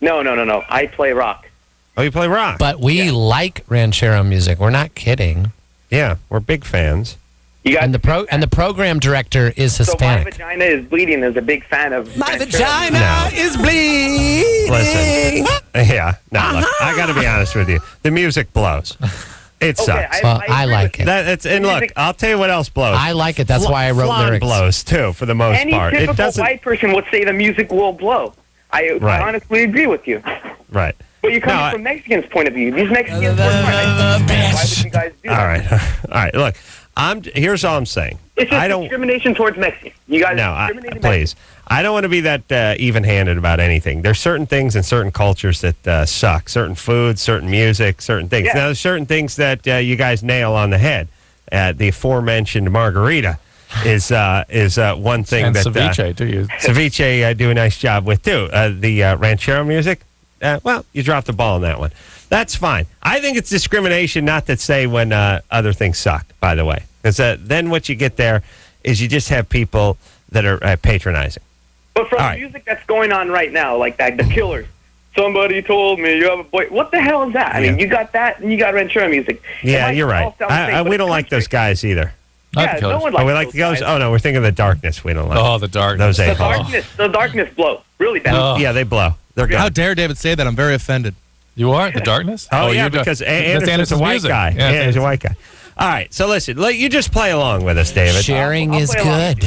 No. I play rock. Oh, you play rock? But we like ranchero music. We're not kidding. Yeah, we're big fans. And the program director is So Hispanic. My Vagina is Bleeding is a big fan of My ranchero vagina music. is bleeding. Listen. Yeah. No, look, I got to be honest with you. The music blows. It sucks. Well, I like it. And look, I'll tell you what else blows. I like it. That's why I wrote Flan lyrics. blows too, for the most Any part. It typical doesn't. white person would say the music will blow. I honestly agree with you. Right. But you come from Mexicans' point of view. These Mexicans work hard. Why would you guys do that? All right. Look, here's all I'm saying. It's just discrimination towards Mexicans. You guys discriminate please. I don't want to be that even-handed about anything. There's certain things in certain cultures that suck. Certain foods, certain music, certain things. Yeah. Now, there's certain things that you guys nail on the head. The aforementioned margarita is one thing And that ceviche, do you? Ceviche do a nice job with too. The ranchero music, well, you dropped the ball on that one. That's fine. I think it's discrimination not to say when other things suck, by the way. Because then what you get there is you just have people that are patronizing. But from the music that's going on right now, like that, the Killers. Somebody told me you have a boy. What the hell is that? I mean, you got that, and you got ranchero music. Yeah, you're right. We don't like those guys either. Yeah, no one likes we like the Killers. Oh no, we're thinking of the Darkness. We don't like. Oh, the Darkness. Those The darkness blow really bad. Yeah, they blow. They're good. How dare David say that? I'm very offended. You are? The Darkness? Oh, yeah, you do- because that's Anderson's a white music. guy. Yeah, he's a white guy. All right, so listen, you just play along with us, David. Sharing is good,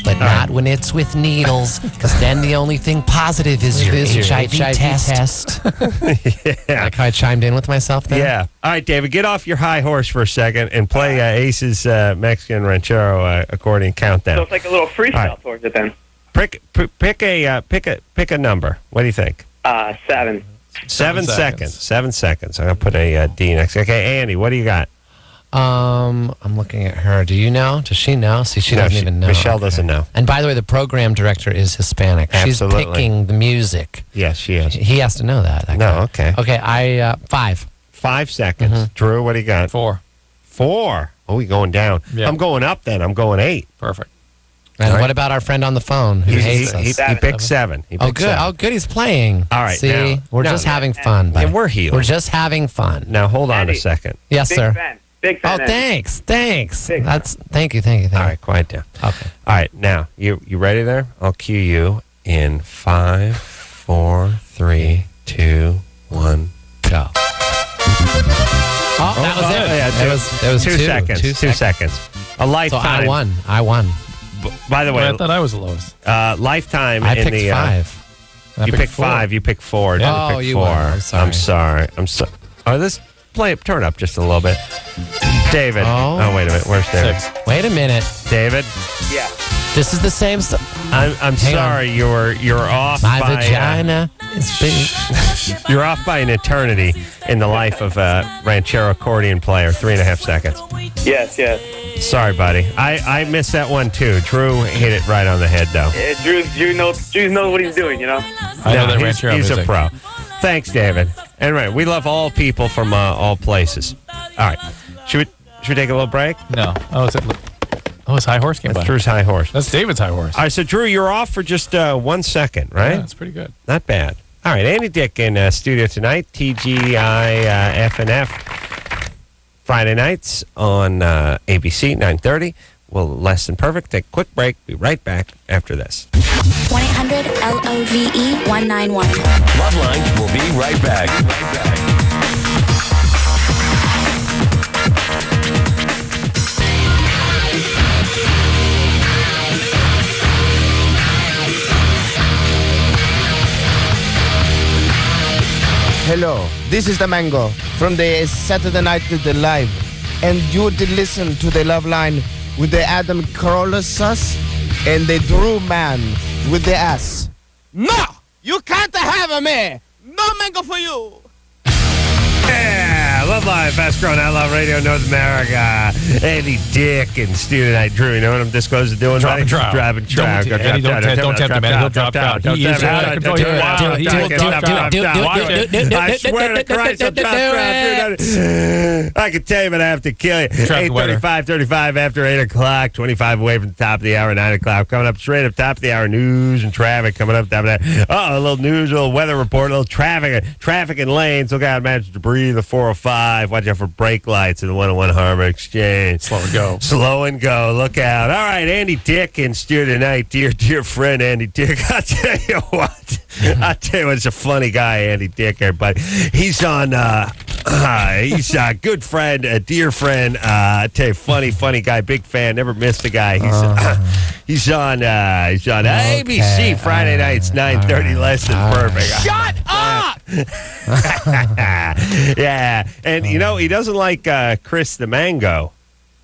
but not when it's with needles, because then the only thing positive is your HIV test. Yeah. Like how I chimed in with myself there? Yeah. All right, David, get off your high horse for a second and play Ace's Mexican Ranchero accordion countdown. So it's like a little freestyle towards it then. Pick a number. What do you think? 7. 7 seconds. 7 seconds. I'm gonna put a D next. Okay, Andy, what do you got? I'm looking at her. Do you know? Does she know? See, she doesn't even know. Michelle doesn't know. And by the way, the program director is Hispanic. Absolutely. She's picking the music. Yes, she is. He has to know that. No, okay. Okay, 5. 5 seconds. Drew, what do you got? 4. 4. Oh, we going down. Yeah. I'm going up then. I'm going 8. Perfect. And All right. what about our friend on the phone who hates us? He picked 7. He Oh, picked good. 7. Oh, good. He's playing. All right, See, now- we're no, just no. having fun. buddy. And we're healing. We're just having fun. Now, hold on a Andy. second. Yes, Big sir. fan. Big fan. Oh, Andy. thanks. Thanks. Big Thank you. All right, quiet down. Okay. All right, now, you ready there? I'll cue you in 5, 4, 3, 2, 1, go. Oh, that was it. Yeah, That was 2 seconds. 2 seconds. A So lifetime. I won. By the way, Well, I thought I was the lowest. lifetime I in picked the 5. I you picked 4. 5. You picked 4. Yeah. You Oh, picked you 4. won. I'm sorry. I'm sorry. Oh, this turn up just a little bit. David. Oh. Wait a minute. Where's David? 6. Wait a minute. David. Yeah. This is the same stuff. I'm Hang sorry. You're off. My by, vagina is big. You're off by an eternity in the life of a Ranchero accordion player. 3.5 seconds. Yes. Sorry, buddy. I missed that one too. Drew hit it right on the head, though. Drew knows what he's doing. You know. I know that he's Ranchero a music. pro. Thanks, David. And right, we love all people from all places. All right, should we take a little break? No. It's High Horse came That's by. Drew's high horse. That's David's High Horse. All right, so Drew, you're off for just 1 second, right? Yeah, that's pretty good. Not bad. All right, Andy Dick in studio tonight. TGI FNF Friday nights on ABC 9:30. Well, less than perfect. Take a quick break. Be right back after this. 1-800-LOVE-191. LoveLine will be right back. Hello, this is the Mango from the Saturday Night Live, and you did listen to the Love Line with the Adam Carolla sauce and the Drew Man with the ass. No, you can't have me. No Mango for you. Yeah, Love Live, fast growing outlaw radio, North America. Andy Dick in studio tonight. Drew, you know what I'm discosed doing? Dropping trout. Dropping trout. Don't tempt him, man. He'll drop trout. He is out of control. I swear to Christ, I'll drop trout. I can tell you, but I have to kill you. 8:35, 35 after 8 o'clock, 25 away from the top of the hour, 9 o'clock. Coming up straight up top of the hour, news and traffic coming up top of that. A little news, a little weather report, a little traffic and lanes. Look out, match debris, the 405. Watch out for brake lights in the 101 Harbor Exchange. Slow and go. Slow and go. Look out. All right, Andy Dick in studio tonight. Dear friend Andy Dick. I'll tell you what. It's a funny guy, Andy Dick, everybody. He's on, he's a good friend, a dear friend. I tell you, funny guy, big fan, never missed a guy. He's on ABC Friday nights, 9:30, less than perfect. Shut up! Yeah, and you know he doesn't like Chris the Mango.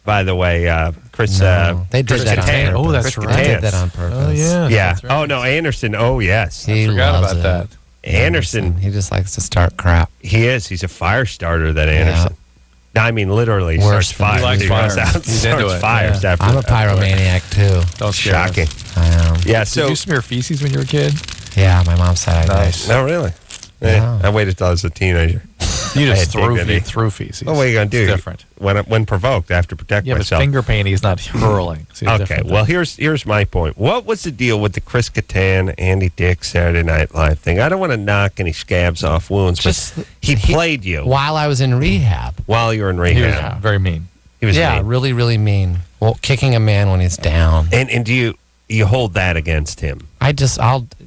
By the way, Chris. They did Chris that on Kattan. purpose. Oh, that's Chris right. They did that on purpose. Oh, yeah. Yeah. That's right. Oh no, Anderson. Oh yes. He Forgot loves about it. that. Anderson. He just likes to start crap. He is. He's a fire starter. That Anderson. No, I mean literally Worse starts than- fires. He likes goes fires. out, He's starts into it, fires yeah. after. I'm a pyromaniac too. Don't scare us. Shocking. I am. Yeah. Did So you smear feces when you were a kid? Yeah, my mom said I did. Nice. no, really. Yeah. I waited till I was a teenager. You I just had dignity. threw feces. Well, what are you gonna do? It's different. When provoked, I have to protect Yeah, but myself. finger painting is not hurling. So it's Okay, different. well, here's my point. What was the deal with the Chris Kattan, Andy Dick Saturday Night Live thing? I don't want to knock any scabs off wounds, Just- but he played you While I was in rehab. while you were in He was rehab. very mean. He was Yeah, mean. really, really mean. Well, kicking a man when he's down. And do you hold that against him?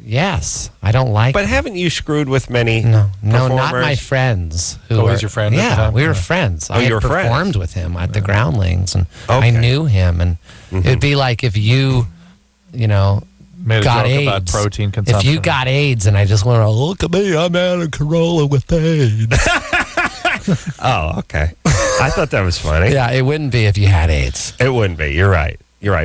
Yes. I don't like But haven't you screwed with many? No, not my performers? friends. Oh, he's your friend at the Yeah, time? we were Yeah. friends. Oh, I you had were friends. performed with him at the Groundlings, and Okay. I knew him. And it'd be like if you Made a got joke AIDS. about protein If consumption. you got AIDS, and I just went, oh, look at me, I'm out of Corolla with AIDS. Oh, okay. I thought that was funny. Yeah, it wouldn't be if you had AIDS. It wouldn't be. You're right.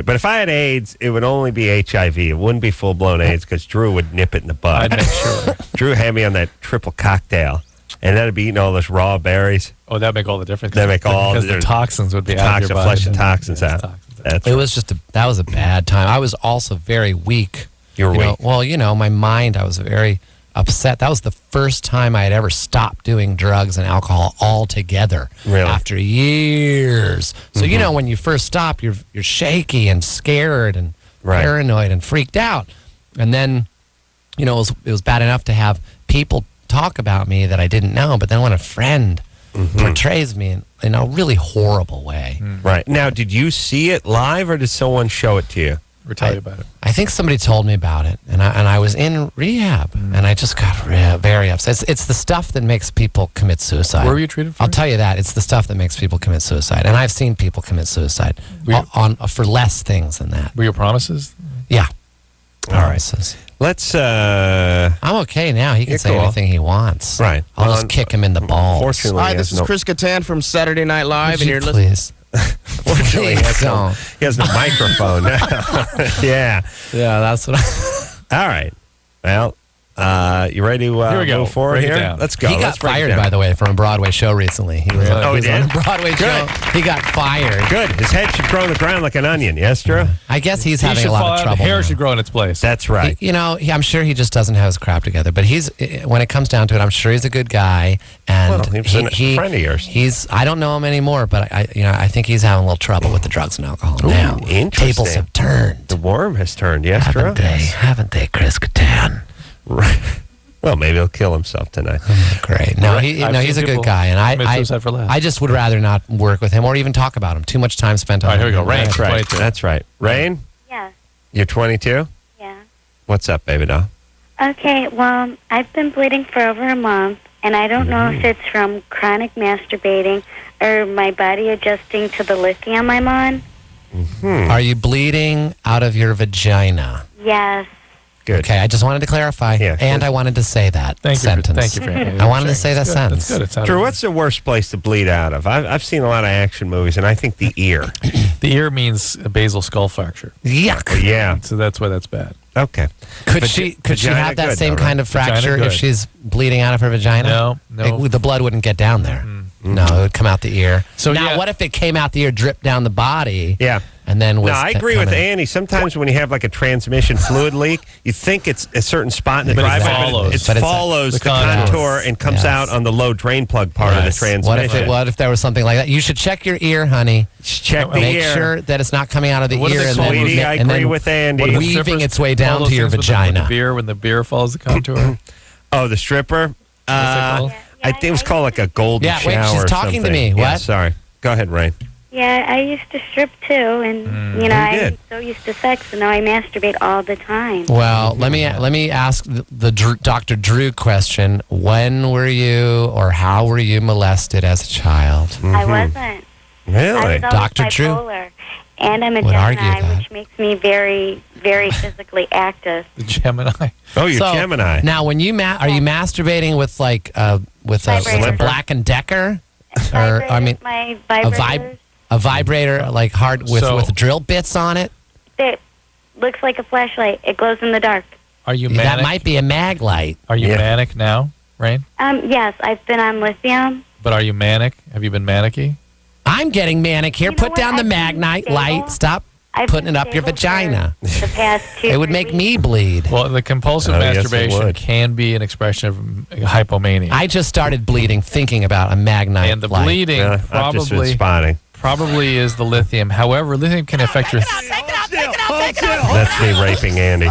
But if I had AIDS, it would only be HIV. It wouldn't be full-blown AIDS because Drew would nip it in the bud. I'd make sure. Drew had me on that triple cocktail, and that'd be eating all those raw berries. Oh, that'd make all the difference. That'd make all because the the difference. toxins would be out of your body. Flush the toxins out. It was just that was a bad time. I was also very weak. You were know, weak. well, my mind, I was very upset. That was the first time I had ever stopped doing drugs and alcohol altogether. Really? After years. So you know, when you first stop, you're shaky and scared and paranoid and freaked out. And then, you know, it was bad enough to have people talk about me that I didn't know. But then when a friend portrays me in a really horrible way. Right. Now, did you see it live or did someone show it to you? Or tell you about it? I think somebody told me about it, and I was in rehab, and I just got very upset. It's the stuff that makes people commit suicide. Where were you treated for? I'll tell you that. It's the stuff that makes people commit suicide, and I've seen people commit suicide for less things than that. Were your promises? Yeah. Promises. Let's. I'm okay now. He can say anything he wants. Right. I'll just kick him in the balls. Fortunately, Hi, this is Chris Kattan from Saturday Night Live, and you're please. Fortunately, he has no microphone now. Yeah. Yeah, that's what All right. Well, you ready to Here we go. move forward Break it here? down. Let's go. He got Let's break it fired, down. by the way, from a Broadway show recently. He was, Oh, he on did? a Broadway show. He got fired. Good. His head should grow on the ground like an onion. Yes, Drew? I guess he's He having should a lot fall of out. trouble. Hair now. should grow in its place. That's right. You know, I'm sure he just doesn't have his crap together. But when it comes down to it, I'm sure he's a good guy. And Well, he was a friend of yours. I don't know him anymore, but I think he's having a little trouble with the drugs and alcohol now. Interesting. Tables have turned. The worm has turned. Yes, Drew? Haven't they, Chris Kattan? Right. Well, maybe he'll kill himself tonight. Great. No, I've he's seen a good people guy, and commit suicide for laughs. I just would rather not work with him or even talk about him. Too much time spent on All right, here we him. go. Rain, That's right. 22. That's right. Rain, Yeah. you're 22? Yeah. What's up, baby doll? Okay, well, I've been bleeding for over a month, and I don't know if it's from chronic masturbating or my body adjusting to the lithium I'm on. Are you bleeding out of your vagina? Yes. Good. Okay, I just wanted to clarify, Yeah, and I wanted to say that Thank sentence. you for I wanted to say that sentence. That's good. It sounded Drew, what's the worst place to bleed out of? I've seen a lot of action movies, and I think the ear. The ear means a basal skull fracture. Yuck. Yeah. So that's why that's bad. Okay. Could she vagina have that good, same though, kind right? of fracture Vagina if good. she's bleeding out of her vagina? No. The blood wouldn't get down there. No, it would come out the ear. So, now, yeah. what if it came out the ear, dripped down the body? Yeah. And then was No, I agree with Andy. Sometimes when you have like a transmission fluid leak, you think it's a certain spot in the But it driveway, follows. but it But it's follows the the contour. contour and comes Yes. out on the low drain plug part of the Yes. transmission. What if there was something like that? You should check your ear, honey. Check the Make ear. sure that it's not coming out of the What do ear they and call then, those? Sweetie, I and agree then with Andy. What are the weaving strippers? its way All down those to your things with vagina. the beer, when the beer follows the contour. Oh, the stripper? called? I think it was called like a golden Yeah, wait, shower she's or talking to something. me. Yeah, What? sorry. Go ahead, Rain. Yeah, I used to strip too, and you I'm did. so used to sex, and now I masturbate all the time. Well, let me ask the Dr. Drew question. When were you or how were you molested as a child? I wasn't. Really? I was always Dr. Drew bipolar, and I'm a would argue Gemini, that. which makes me very, very physically active. The Gemini. Oh, you're So, Gemini. Now, when you are you masturbating with like with a Vibrator. Black and Decker, or I mean My a vibrators. a vibrator like hard with drill bits on it? It looks like a flashlight. It glows in the dark. Are you manic? That might be a mag light. Are you manic now, Rain? Yes, I've been on lithium. But are you manic? Have you been manicky? I'm getting manic here. You know Put down what? the I've been magnite stable. light. Stop I've putting been it up your stable vagina. for the past 2 It would make me bleed. Well, the compulsive Oh, yes, it masturbation would. can be an expression of hypomania. I just started bleeding thinking about a magnite and the light. bleeding Yeah, I've just been spotting. probably is the lithium. However, lithium can affect your That's me raping Andy.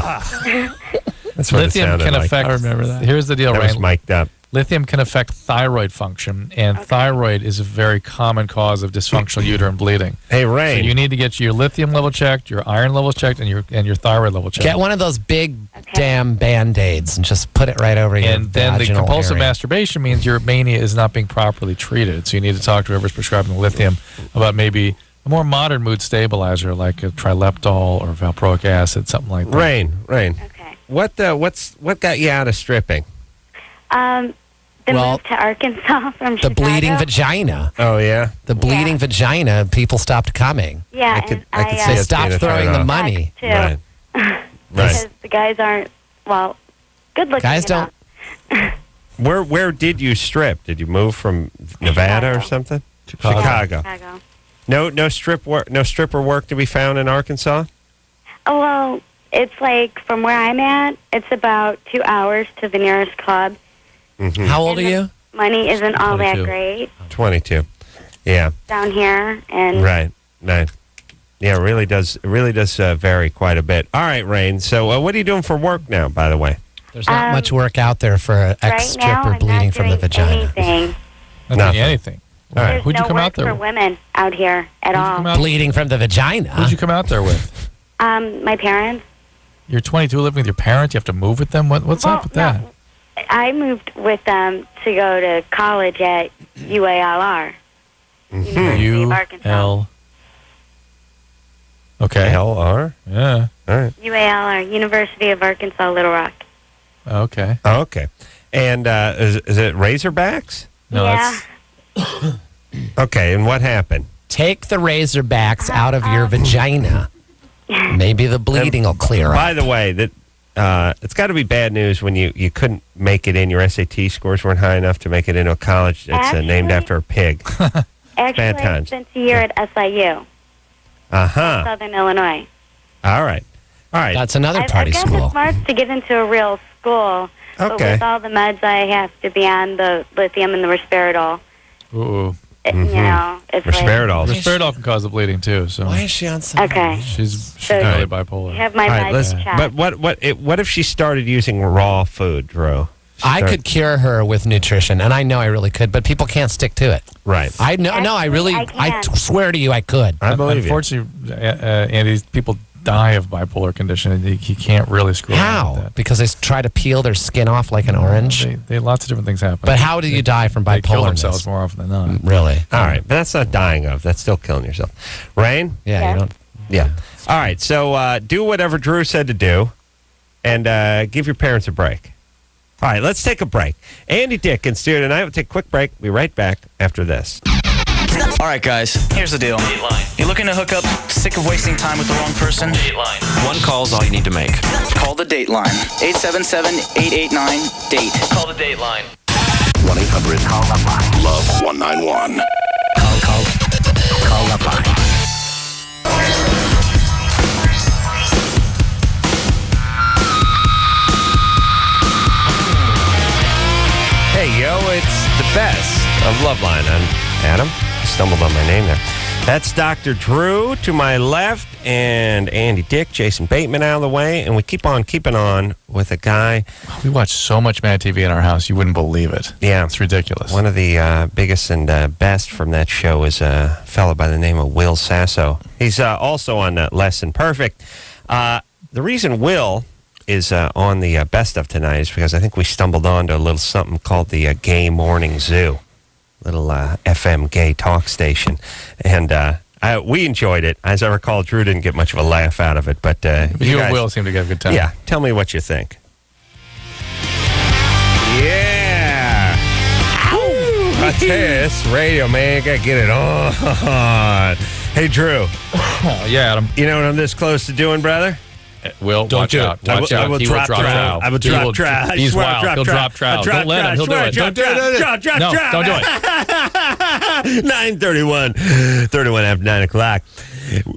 That's what lithium it sounded can like. affect. I remember that. Here's the deal, That was Rain. mic'd up. Lithium can affect thyroid function, and thyroid is a very common cause of dysfunctional uterine bleeding. Hey, So Rain. you need to get your lithium level checked, your iron level checked, and your thyroid level checked. Get one of those big damn Band-Aids and just put it right over your And then the vaginal compulsive area. masturbation means your mania is not being properly treated. So you need to talk to whoever's prescribing the lithium about maybe a more modern mood stabilizer like a trileptal or valproic acid, something like that. Rain. Okay. What got you out of stripping? The Well, move to Arkansas from The Chicago. bleeding vagina. Oh, yeah? The bleeding vagina, people stopped coming. Yeah, I could and see They it stopped being a throwing the turn-on. money. too. Right. Because the guys aren't, well, good looking. Guys don't. Where did you strip? Did you move from Nevada or something? Chicago. Chicago. No stripper work to be found in Arkansas? Oh, well, It's like from where I'm at, it's about 2 hours to the nearest club. Mm-hmm. How old are you? Money isn't all that 22. great 22. Yeah. down here, and Right. Yeah, it really does vary quite a bit. All right, Rain. So what are you doing for work now, by the way? There's not much work out there for an right now, ex-stripper I'm bleeding not from the doing vagina. anything. Not Nothing. doing anything. All right. There's Who'd you no come work out there for with? women out here at all. Bleeding from the vagina? Who'd you come out there with? My parents. You're 22, living with your parents. You have to move with them. What's up with that? I moved with them to go to college at UALR, University of Arkansas. Okay. LR? Yeah. All right. UALR, University of Arkansas, Little Rock. Okay. Oh, okay. And is it Razorbacks? No, Yeah. Okay, and what happened? Take the Razorbacks out of your vagina. Maybe the bleeding will clear By up. the way, that it's got to be bad news when you couldn't make it in. Your SAT scores weren't high enough to make it into a college that's named after a pig. Actually, Bad I times. spent a year at SIU, Uh-huh. Southern Illinois. All right. That's another I've party got school. the smarts to get into a real school, but Okay. with all the meds I have to be on, the lithium and the risperidol, Ooh. you know, it's Risperidol can cause the bleeding too. So why is she on some? Okay. She's So- really bipolar. have my All right, meds listen. checked. But what if she started using raw food, Drew? I could cure her with nutrition, and I know I really could, but people can't stick to it. Right. I know. No, I really. I swear to you, I could. I believe you. Unfortunately, Andy, people die of bipolar condition, and you can't really screw around with How? that. Because they try to peel their skin off like an orange. They lots of different things happen. But how do you die from They kill bipolarness? themselves more often than not. Really? All right, but that's not dying of. That's still killing yourself. Rain? Yeah, you don't. Yeah. All right, so do whatever Drew said to do, and give your parents a break. All right, let's take a break. Andy Dick in studio tonight. We'll take a quick break. Be right back after this. All right, guys, here's the deal. You're looking to hook up, sick of wasting time with the wrong person? One call's all you need to make. Call the Dateline. 877-889-DATE. Call the Dateline. 1-800-LOVE-191. Call LoveLine. Hey, yo, it's the best of LoveLine. I'm Adam. Stumbled on my name there. That's Dr. Drew to my left and Andy Dick, Jason Bateman out of the way. And we keep on keeping on with a guy. We watch so much Mad TV in our house, you wouldn't believe it. Yeah. It's ridiculous. One of the biggest and best from that show is a fellow by the name of Will Sasso. He's also on Less Than Perfect. The reason Will is on the best of tonight is because I think we stumbled onto a little something called the Gay Morning Zoo, little FM gay talk station, and we enjoyed it. As I recall, Drew didn't get much of a laugh out of it, but you guys, and Will seem to get a good time. yeah, tell me what you think. Yeah. I tell you, this radio, man, gotta get it on. Hey, Drew. Yeah, Adam. You know what I'm this close to doing, brother? Will, Don't watch do it. out. I Watch will- I out. will He drop will drop trout. trout. I will He drop trout. I He's swear I'll wild. drop He'll trout. drop trout. I'll drop Don't let trout. him. He'll do I it. swear, Don't drop do trout. it. No, don't do it. 9:31. 31 after 9 o'clock.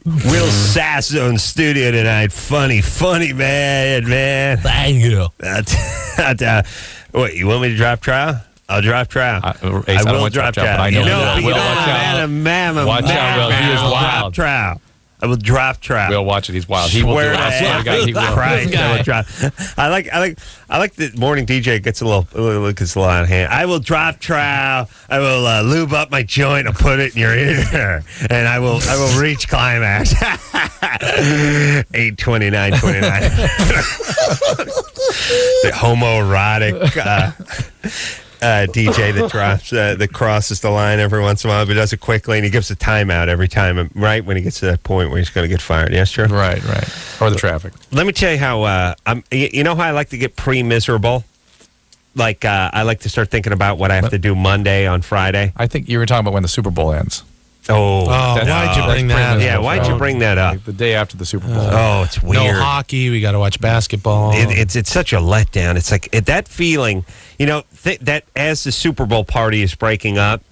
Will Sasso in studio tonight. Funny man. Thank you. What, you want me to drop trout? I'll drop trout. I don't want drop trout, but I know Will. Will, watch out. Watch out, Will. He is wild. Trout. I will drop trout. We'll watch it. He's wild. He will do it. I swear to God, he will. Christ, I will drop. I like the morning DJ gets a little out of hand. I will drop trout. I will lube up my joint and put it in your ear, and I will reach climax. 8:29:29. The homoerotic. DJ that drops that crosses the line every once in a while, but does it quickly, and he gives a timeout every time, right when he gets to that point where he's going to get fired. Yes, true. Right. Or the traffic. Let me tell you how you know how I like to get pre-miserable. Like I like to start thinking about what I have to do Monday on Friday. I think you were talking about when the Super Bowl ends. Oh, why'd you bring that up? Yeah, why'd you bring that up? Like the day after the Super Bowl. Oh, it's weird. No hockey. We got to watch basketball. It's such a letdown. It's like that feeling, you know, that as the Super Bowl party is breaking up,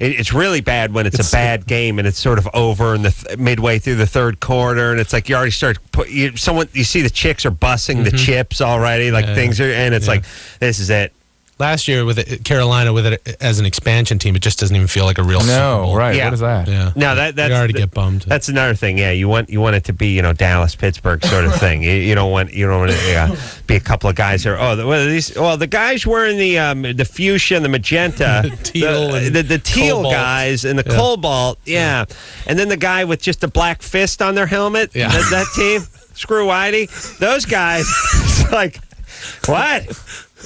it's really bad when it's a bad game and it's sort of over in the midway through the third quarter, and it's like you already start you see the chicks are bussing the chips already, like things are, and it's like this is it. Last year with Carolina with it as an expansion team, it just doesn't even feel like a real Super Bowl. Right. Yeah. What is that? Yeah. No, that's you already get bummed. That's another thing. Yeah, you want it to be Dallas, Pittsburgh sort of thing. You don't want to be a couple of guys there. The guys wearing the fuchsia and the magenta, teal the teal cobalt. guys and the cobalt. Yeah, and then the guy with just a black fist on their helmet. Yeah. That team. Screw Whitey. Those guys. It's like what?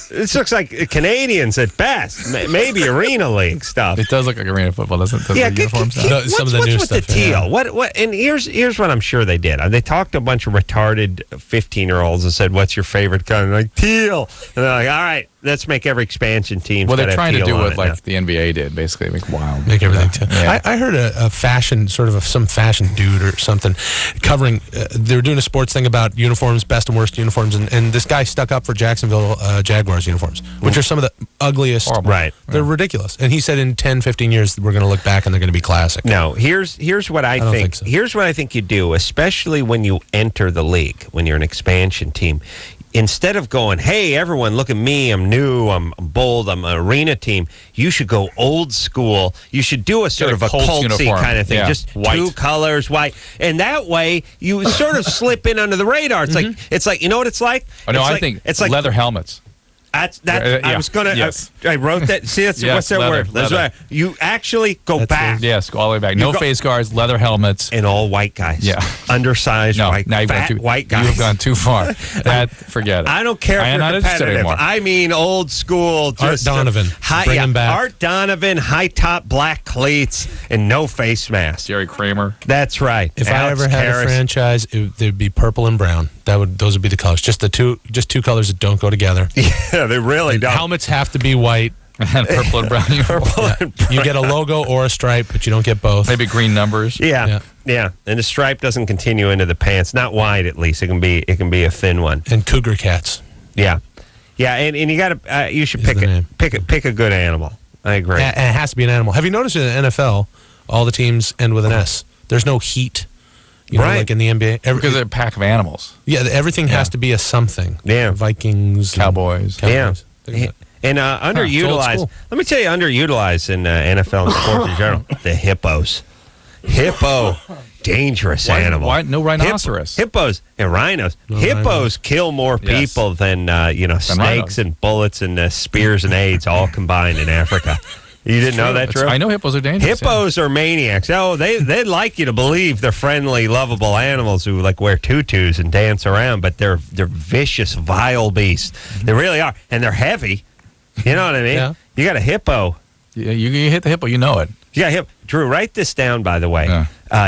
This looks like Canadians at best. Maybe Arena League stuff. It does look like arena football, doesn't it? Yeah, The uniforms. some of the what's new with stuff. the teal? What? And here's what I'm sure they did. They talked to a bunch of retarded 15-year-olds and said, "What's your favorite color?" And they're like, teal. And they're like, "All right, let's make every expansion team." Well, they're trying to do what like the NBA did, basically make wild, Make everything. Yeah. I heard a fashion some fashion dude or something covering. They were doing a sports thing about uniforms, best and worst uniforms, and this guy stuck up for Jacksonville Jaguars uniforms, which are some of the ugliest. Horrible. Right. They're ridiculous. And he said in 10, 15 years we're going to look back and they're going to be classic. No, here's what I don't think. think so. Here's what I think you do, especially when you enter the league, when you're an expansion team. Instead of going, "Hey, everyone, look at me. I'm new. I'm bold. I'm an arena team." You should go old school. You should do a sort of a Colts cultsy uniform. kind of thing. Yeah. Just White. 2 colors, white, and that way you sort of slip in under the radar. It's like you know what it's like. Oh, no, It's I like- think it's like leather helmets. That's Yeah. I was gonna. Yes. I wrote that. See, that's Yes, what's that leather, word? That's leather. right. You actually go back. Yes, all the way back. You No go- face guards, leather helmets. And all white guys. Yeah. Undersized No, white, now you've fat gone too, white guys. You have gone too far. Forget it. I don't care if I am you're not interested competitive. anymore. I mean old school. Art Just Donovan. High, Bring him back. Art Donovan, high top black cleats, and no face mask. Jerry Kramer. That's right. If I Alex ever had Karras. a franchise, they'd be purple and brown. Those would be the colors. Just two colors that don't go together. Yeah, they really don't. Helmets have to be white. And purple and brown. Purple and brown. You get a logo or a stripe, but you don't get both. Maybe green numbers. Yeah. And the stripe doesn't continue into the pants. Not wide, at least. It can be a thin one. And cougar cats. Yeah. And you got to you should pick a good animal. I agree. And it has to be an animal. Have you noticed in the NFL, all the teams end with an S? There's no heat. You know, Right. like in the NBA. Because they're a pack of animals. Yeah, everything has to be a something. Yeah. Vikings. Cowboys. Yeah. Look at that. And it's old underutilized. school. Let me tell you, underutilized in NFL and sports in general. The hippos. Hippo, dangerous animal. Why no rhinoceros? Hippos and rhinos. Hippos kill more people than snakes rhinos. and bullets and spears and AIDS all combined in Africa. You didn't know that, Drew? I know hippos are dangerous. Hippos are maniacs. Oh, they'd like you to believe they're friendly, lovable animals who like wear tutus and dance around, but they're vicious, vile beasts. They really are, and they're heavy. You know what I mean? Yeah. You got a hippo. Yeah, you hit the hippo, you know it. Yeah, Drew, write this down, by the way.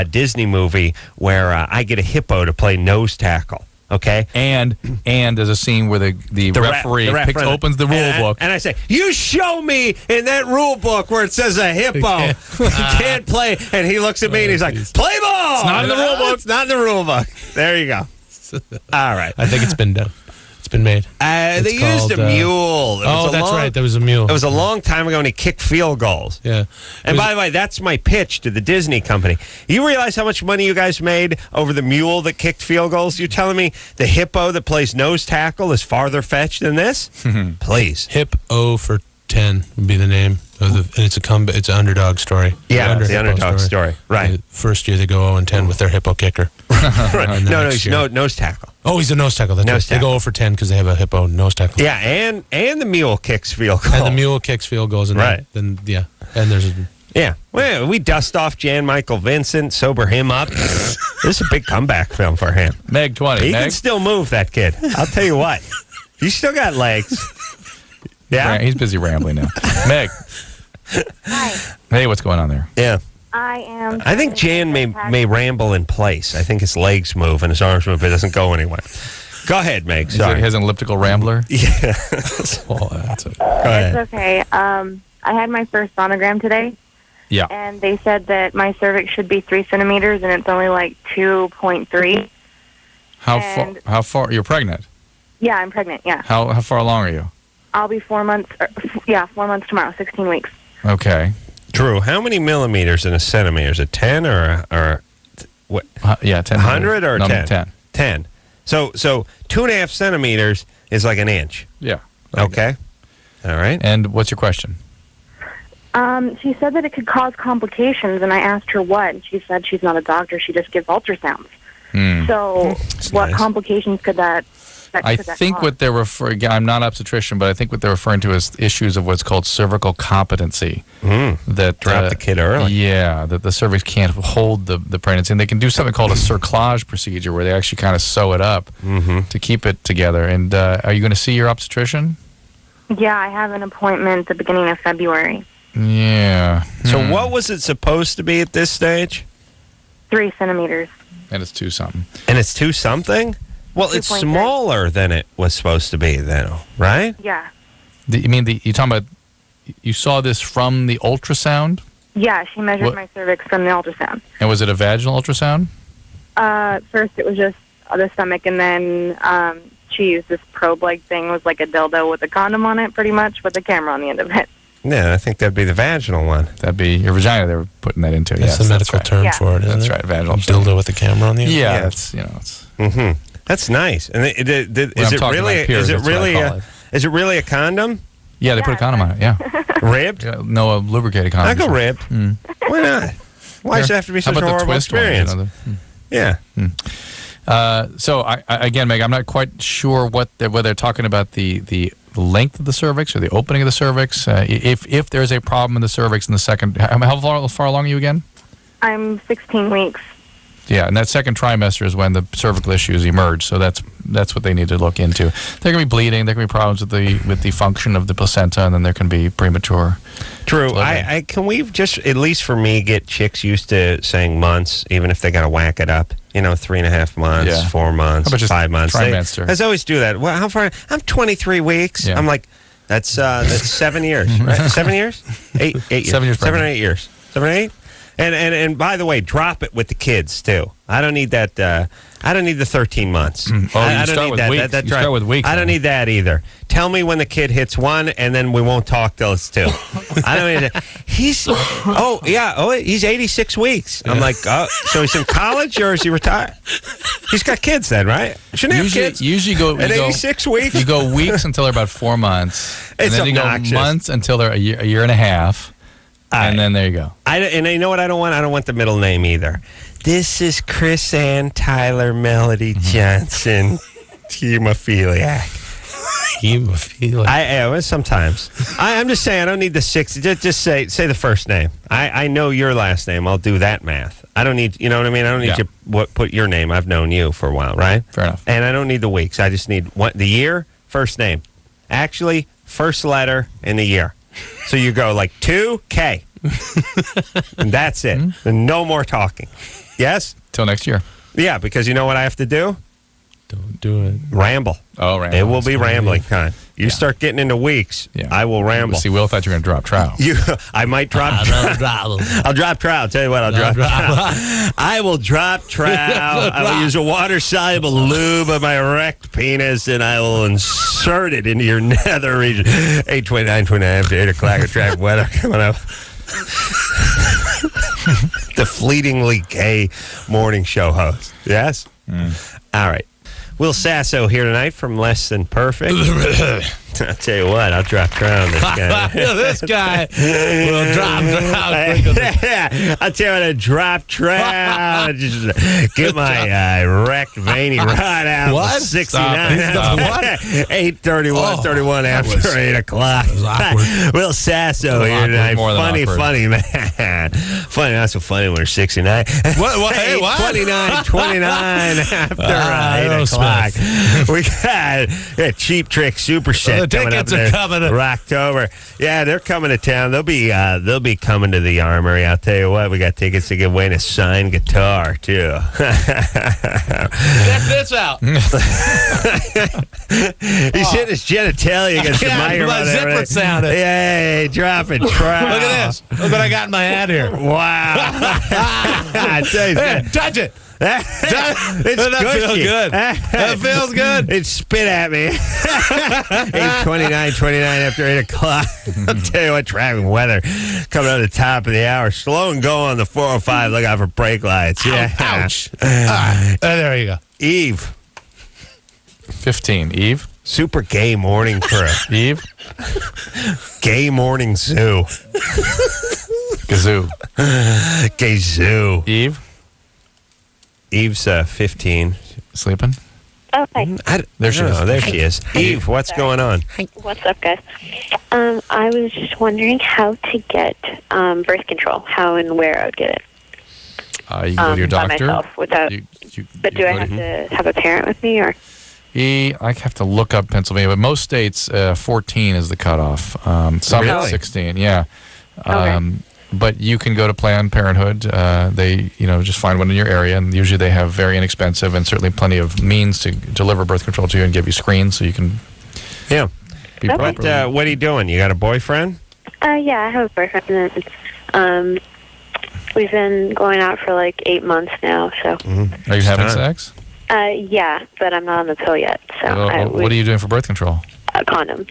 Disney movie where I get a hippo to play nose tackle. Okay, and there's a scene where the referee opens the rule book, and I say, "You show me in that rule book where it says a hippo you can't play." And he looks at me and he's like, "Play ball." It's not in the rule book. It's not in the rule book. There you go. All right. I think it's been done. It's been made. They used a mule. That's right. There was a mule. It was a long time ago, and he kicked field goals. Yeah. And by the way, that's my pitch to the Disney company. You realize how much money you guys made over the mule that kicked field goals? You're telling me the hippo that plays nose tackle is farther fetched than this? Please. Hip O for 10 would be the name. And it's it's an underdog story. Yeah, the underdog story. Right. First year they go 0-10 with their hippo kicker. Right. No, he's nose tackle. Oh, he's a nose tackle. That's Nose right. They go 0-10 because they have a hippo nose tackle. Yeah, and the mule kicks field goals. And the mule kicks field goals. And right. Then and there's Well, we dust off Jan Michael Vincent, sober him up. This is a big comeback film for him. Meg 20. He Meg? can still move, that kid. I'll tell you what. He's still got legs. Yeah? He's busy rambling now. Meg. Hi. Hey, what's going on there? Yeah. I think Jan may ramble in place. I think his legs move and his arms move, but it doesn't go anywhere. Go ahead, Meg. Sorry. He has an elliptical rambler? Yeah. It's ahead. okay. I had my first sonogram today. Yeah. And they said that my cervix should be 3 centimeters, and it's only like 2.3. How far? You're pregnant? Yeah, I'm pregnant. Yeah. How far along are you? I'll be 4 months. 4 months tomorrow. 16 weeks. Okay. Drew, Drew, how many millimeters in a centimeter? Is it 10 or what? Yeah, 10. 100 or no, 10? 10. 10. So 2.5 centimeters is like an inch. Yeah. Okay. All right. And what's your question? She said that it could cause complications, and I asked her what, and she said she's not a doctor. She just gives ultrasounds. So what complications could that I think what they're referring, I'm not an obstetrician, but I think what they're referring to is issues of what's called cervical competency. That drop the kid early. Yeah, that the cervix can't hold the pregnancy. And they can do something called a cerclage procedure where they actually kind of sew it up to keep it together. And are you going to see your obstetrician? Yeah, I have an appointment at the beginning of February. Yeah. So what was it supposed to be at this stage? 3 centimeters. And it's 2 something. And it's 2 something? Well, it's 2.3. smaller than it was supposed to be then, right? Yeah. You mean you're talking about, you saw this from the ultrasound? Yeah, she measured my cervix from the ultrasound. And was it a vaginal ultrasound? First it was just the stomach, and then she used this probe-like thing. It was like a dildo with a condom on it, pretty much, with a camera on the end of it. Yeah, I think that'd be the vaginal one. That'd be your vagina they were putting that into. That's the medical term for it, isn't That's it? right, vaginal. Dildo with the camera on the end? Yeah, that's, it's... That's nice. And is it really a condom? Yeah, they put a condom on it, yeah. Ribbed? Yeah, no, a lubricated condom. I go ribbed. Why not? Why does it have to be such a horrible experience? Yeah. So, again, Meg, I'm not quite sure whether they're talking about the length of the cervix or the opening of the cervix. If there's a problem in the cervix in the second... How far along are you again? I'm 16 weeks. Yeah, and that second trimester is when the cervical issues emerge. So that's what they need to look into. There can be bleeding. There can be problems with the function of the placenta, and then there can be premature. True. Can we just, at least for me, get chicks used to saying months, even if they got to whack it up? 3.5 months, 4 months, 5 months. Trimester. They always do that. Well, how far? I'm 23 weeks. Yeah. I'm like, that's 7 years, right? 7 years? 8 years. 7 years. 7 or 8 years. 7 or 8. And by the way, drop it with the kids too. I don't need that. I don't need the 13 months. I don't need that. Weeks. You start with weeks. I don't need that either. Tell me when the kid hits 1, and then we won't talk till it's 2. I don't need that. He's 86 weeks. I'm like, so he's in college or is he retired? He's got kids then, right? Shouldn't he have kids? Usually go at 86 weeks. You go weeks until they're about 4 months, and it's then obnoxious. You go months until they're a year and a half. And then there you go. And you know what I don't want? I don't want the middle name either. This is Chris Ann Tyler Melody Johnson, hemophiliac. Hemophiliac. Sometimes. I'm just saying, I don't need the 6. Just say the first name. I know your last name. I'll do that math. I don't need, you know what I mean? I don't need you put your name. I've known you for a while, right? Fair enough. And I don't need the weeks. I just need the year, first name. Actually, first letter in the year. So you go like 2K. And that's it. And no more talking. Yes? Till next year. Yeah, because you know what I have to do? Don't do it. Ramble. Oh, ramble. It will be rambling time. You start getting into weeks, I will ramble. See, Will thought you were going to drop trout. I might drop trout. I'll drop trout. I'll tell you what, I'll drop trout. I will drop trout. I will use a water-soluble lube of my erect penis, and I will insert it into your nether region. 8:29, 29 after 8 o'clock, attract weather coming up. The fleetingly gay morning show host. Yes? All right. Will Sasso here tonight from Less Than Perfect. I'll tell you what, I'll drop trout on this guy. This guy will drop trout. I'll tell you what, I'll drop trout. Just get my erect veiny rod out. What? 69. What? 8:31, 31 after 8 o'clock. Will Sasso here tonight. Funny man. Funny, not so funny when you're 69. What? Hey, what? 29 after 8 o'clock. We got Cheap Trick Super Set. The tickets are coming for October. Yeah, they're coming to town. They'll be coming to the Armory. I'll tell you what, we got tickets to give away and a signed guitar too. Check this out. He's hitting his genitalia against the microphone. My zipper sounded. Yay, dropping trout. Look at this. Look what I got in my hand here. Wow. I tell you, hey, touch it. It's That feels gushy. good. That feels good. It spit at me. 8:29 after 8 o'clock. I'll tell you what, traffic weather coming on the top of the hour. Slow and go on the 405. Look out for brake lights. Yeah. Ouch. There you go. Eve. 15. Eve? Super gay morning crew. Eve? Gay morning zoo. Gazoo. Gay zoo. Eve? Eve's 15. Sleeping? Oh, hi. There she is. There she is. Eve, what's going on? What's up, guys? I was just wondering how to get birth control, how and where I would get it. You can go to your doctor. By myself, without, but do I have to have a parent with me, or? I have to look up Pennsylvania, but most states, 14 is the cutoff. Some Really? 16, yeah. But you can go to Planned Parenthood. They, just find one in your area, and usually they have very inexpensive and certainly plenty of means to deliver birth control to you and give you screens so you can. Yeah. Be properly. What are you doing? You got a boyfriend? Yeah, I have a boyfriend. And, we've been going out for like 8 months now, so. Mm-hmm. Are you having sex? Yeah, but I'm not on the pill yet, so. What are you doing for birth control? A condom.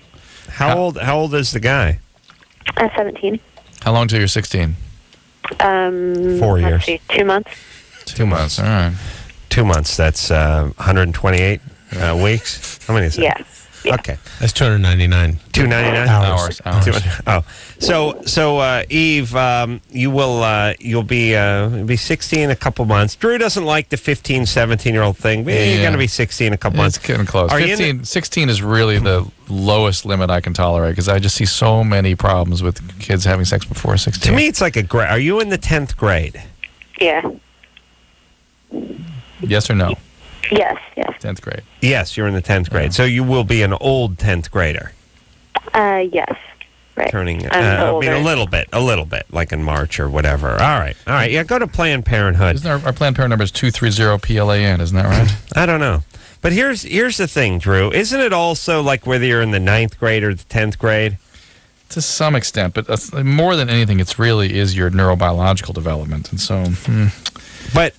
How old is the guy? 17. How long till you're 16? 4 years. Let's see, 2 months. 2 months, all right. 2 months, that's 128 weeks. How many is that? Yeah. Okay. That's 299. 299 Hours. So Eve, you'll be 16 in a couple months. Drew doesn't like the 15, 17-year-old thing. You're going to be 16 in a couple months. It's getting close. Are 16 is really the lowest limit I can tolerate because I just see so many problems with kids having sex before 16. To me, it's like a grade. Are you in the 10th grade? Yeah. Yes or no? Yes. 10th grade. Yes, you're in the 10th grade. So you will be an old 10th grader. Yes. Right. Turning, older. a little bit, like in March or whatever. All right. Yeah, go to Planned Parenthood. Isn't our Planned Parenthood number is 230-PLAN, isn't that right? I don't know. But here's the thing, Drew. Isn't it also like whether you're in the 9th grade or the 10th grade? To some extent, but more than anything, it's really is your neurobiological development. And so... But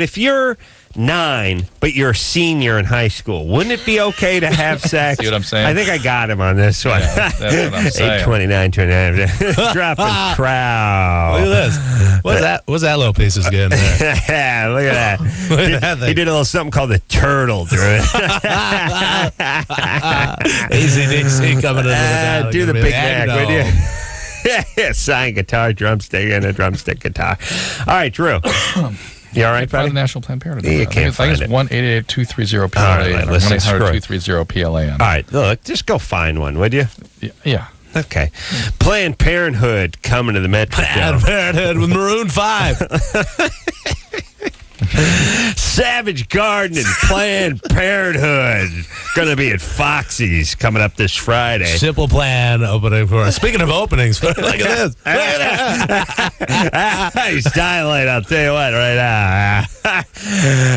if you're 9, but you're a senior in high school, wouldn't it be okay to have sex? See what I'm saying? I think I got him on this one. Yeah, that's what I'm saying. 8:29, dropping crowd. Look at this. What's that little piece is getting there? Yeah, look at that. Look at that thing. He did a little something called the turtle, Drew. Easy Dixie coming into the town. Do the Big Mac, would you? Yeah, sign guitar, drumstick, and a drumstick guitar. All right, Drew. You all right, buddy? The National Planned Parenthood. You can't find it. I think it's 1-888-230-PLAN. All right, listen, 1-800-230-PLAN. All right, look, just go find one, would you? Yeah. Okay. Planned Parenthood coming to the Metro. Planned Parenthood with Maroon 5. Savage Garden and Planned Parenthood going to be at Foxy's coming up this Friday. Simple Plan opening for us. Speaking of openings, look at this. Look at that. He's dilating, I'll tell you what, right now.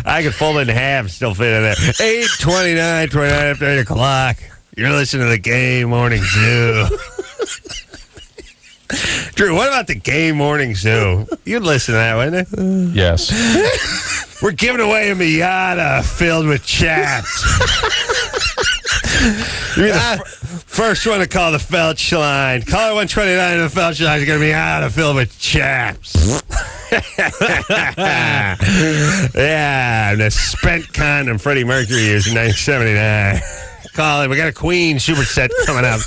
I could fold it in half, still fit in there. 8:29 after 8 o'clock. You're listening to the Gay Morning Zoo. Drew, what about the Gay Morning Zoo? You'd listen to that, wouldn't you? Yes. We're giving away a Miata filled with chaps. You're the first one to call the Felch line. Caller 129 of the Felch line is going to be Miata filled with chaps. Yeah, and a spent condom Freddie Mercury used in 1979. Call it. We got a Queen superset coming up.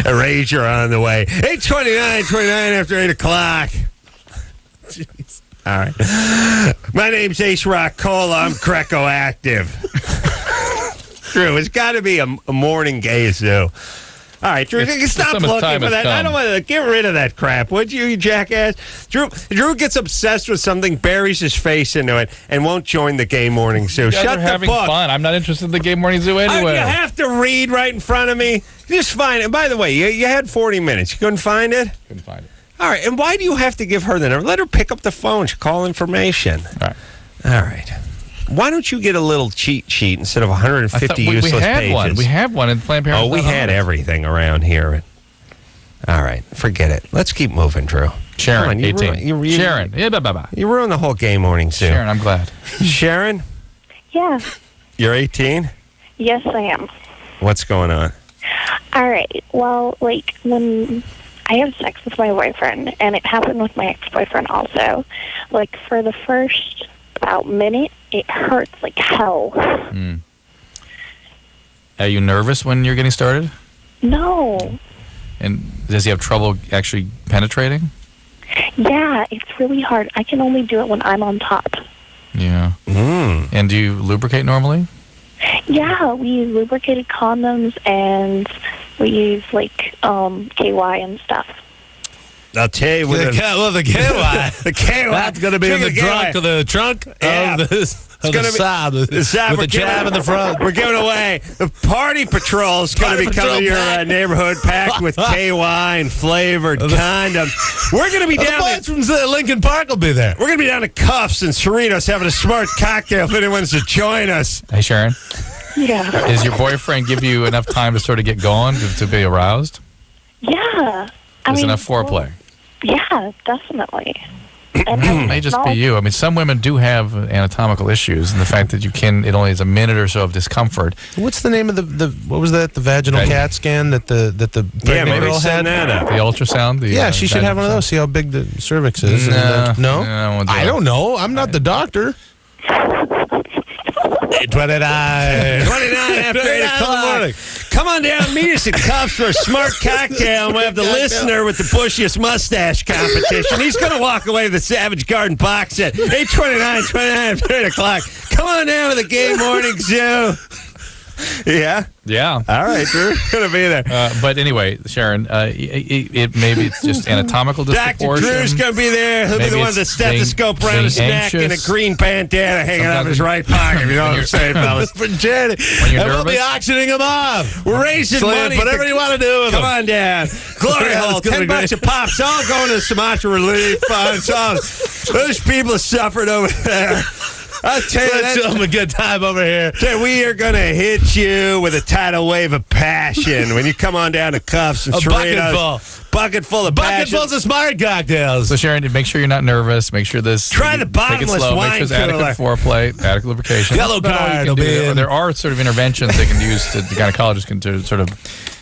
Erasure on the way. 8:29 after 8 o'clock. Jeez. All right. My name's Ace Rock Cola. I'm Greco-active. Drew, it's got to be a morning gay zoo. All right, Drew, stop looking for that. I don't want to get rid of that crap, would you jackass? Drew gets obsessed with something, buries his face into it, and won't join the Gay Morning Zoo. You guys Shut are the having book. fun. I'm not interested in the Gay Morning Zoo anyway. You have to read right in front of me. Just find it. By the way, you had 40 minutes. You couldn't find it? Couldn't find it. All right, and why do you have to give her the number? Let her pick up the phone. She'll call information. All right. Why don't you get a little cheat sheet instead of 150 useless pages? We have one in Planned Parenthood. Oh, we had everything around here. All right, forget it. Let's keep moving, Drew. Sharon, Come on, you 18. ruin- you- Sharon. Yeah, blah, blah, blah. You ruined the whole gay morning, Sue. Sharon, I'm glad. Sharon, Yeah. you're 18? Yes, I am. What's going on? All right. Well, like when I have sex with my boyfriend, and it happened with my ex-boyfriend also. Like for the first about minute, it hurts like hell. Mm. Are you nervous when you're getting started? No. And does he have trouble actually penetrating? Yeah, it's really hard. I can only do it when I'm on top. Yeah. Mm. And do you lubricate normally? Yeah, we use lubricated condoms and we use like KY and stuff. I'll tell you The KY. the KY. That's going to be in the trunk Yeah. of the It's gonna be Saab, the Saab with we're the jab in the front. We're giving away the Party Patrol is going to be coming to your neighborhood packed with KY and flavored condoms. We're going to be down the boys from Lincoln Park will be there. We're going to be down to Cuffs and Cerritos having a smart cocktail if anyone wants to join us. Hey, Sharon. Yeah. Does your boyfriend give you enough time to sort of get going, to be aroused? Yeah. There's enough foreplay. Yeah, definitely. It may just be you. I mean, some women do have anatomical issues, and the fact that it only is a minute or so of discomfort. What's the name of the what was that? The vaginal CAT scan that the pregnant girl had? The ultrasound. Yeah, she should have one of those. See how big the cervix is. No, I don't know. I'm not the doctor. 29 after 8 o'clock. Come on down, meet us at Cuffs for a smart cocktail, and we'll have the listener with the bushiest mustache competition. He's going to walk away with the Savage Garden box set. 8:29 after 8 o'clock. Come on down with the Gay Morning Zoo. Yeah? Yeah. All right, Drew. Going to be there. But anyway, Sharon, maybe it's just anatomical disproportion. Dr. Drew's going to be there. He'll be the one with the stethoscope around his neck and a green bandana hanging out of his right pocket. You know what I'm saying, fellas? For Janet. When you're And we'll nervous? be auctioning them off. We're raising money. Whatever you want to do with Come them. on down. Glory Yeah, hole. it's gonna be $10 a pop. It's all going to the Sumatra Relief Fund. Those people have suffered over there. I'll tell you, Let's show them a good time over here. We are going to hit you with a tidal wave of passion when you come on down to Cuffs and A Cerritos. Bucket full of passion. Bucketfuls of smart cocktails. So, Sharon, make sure you're not nervous. Make sure this. Try the take it bottomless slow. wine Make sure there's adequate foreplay, adequate lubrication. Yellow That's about all you card can will do. be in. There are sort of interventions they can use to the gynecologist can to sort of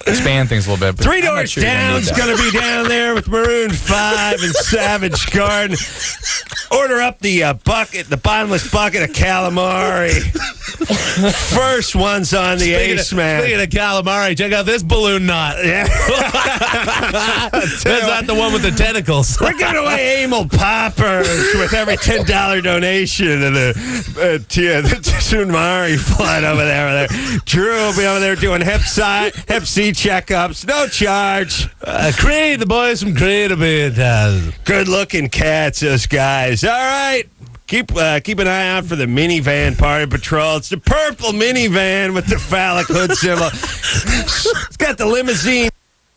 expand things a little bit. But Three I'm not Doors sure you're gonna need Down's that. going to be down there with Maroon 5 and Savage Garden. Order up the bottomless bucket of calamari. First one's on the Ace Man. Speaking of calamari, check out this balloon knot. Yeah. That's not the one with the tentacles. We're giving away anal poppers with every $10 donation to the Tsunami flight over there. Drew will be over there doing Hep C checkups. No charge. Creed, the boys from Creed will be in town. Good looking cats, those guys. All right. Keep an eye out for the minivan Party Patrol. It's the purple minivan with the phallic hood symbol. It's got the limousine.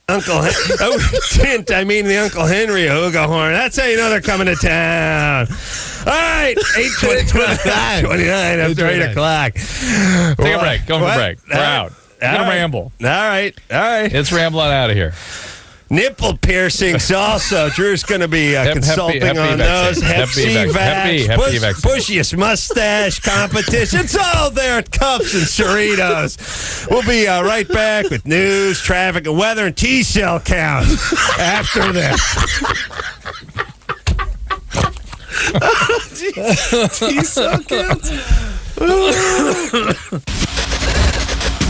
Tint, I mean the Uncle Henry Huga horn. That's how you know they're coming to town. All right, 8:29 after 8 o'clock. Take a break. Going for a break. We're out. We're gonna ramble. All right. Let's ramble on out of here. Nipple piercings also. Drew's going to be consulting on those. Hep C vax, bushiest mustache competition. It's all there at Cuffs and Cerritos. We'll be right back with news, traffic, and weather, and T-cell count after this. T-cell counts.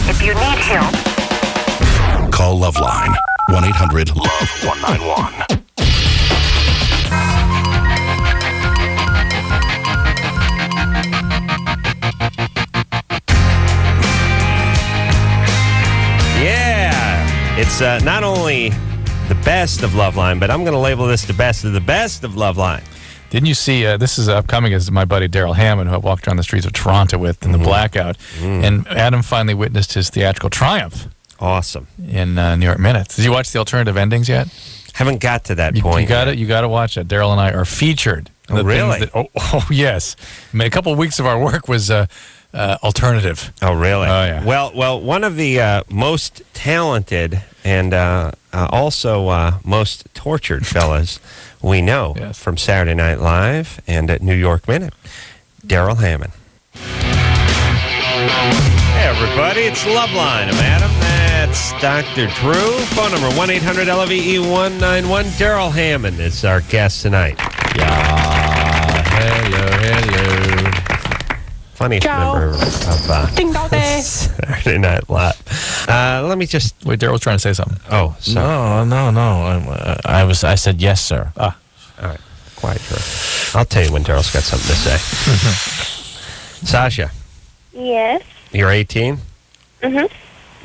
If you need help, call LoveLine. 1-800-LOVE-191. Yeah, it's not only the best of LoveLine, but I'm going to label this the best of LoveLine. Didn't you see, this is upcoming as my buddy Daryl Hammond, who I walked around the streets of Toronto with in the blackout. And Adam finally witnessed his theatrical triumph. Awesome. In New York Minute. Did you watch the alternative endings yet? Haven't got to that point. You got to watch that. Daryl and I are featured. Oh, really? Oh, yes. I mean, a couple of weeks of our work was alternative. Oh, really? Oh, yeah. Well, one of the most talented and also most tortured fellas we know from Saturday Night Live and at New York Minute, Daryl Hammond. Hey, everybody, it's LoveLine. I'm Adam. That's Dr. Drew. Phone number 1-800-LOVE-191. Daryl Hammond is our guest tonight. Yeah, hello. Funniest member of Saturday Night Live. Let me just... Wait, Daryl's trying to say something. Oh, sorry. No. I said yes, sir. All right. Quiet, Drew. I'll tell you when Daryl's got something to say. Sasha, Yes. you're 18? Mm-hmm.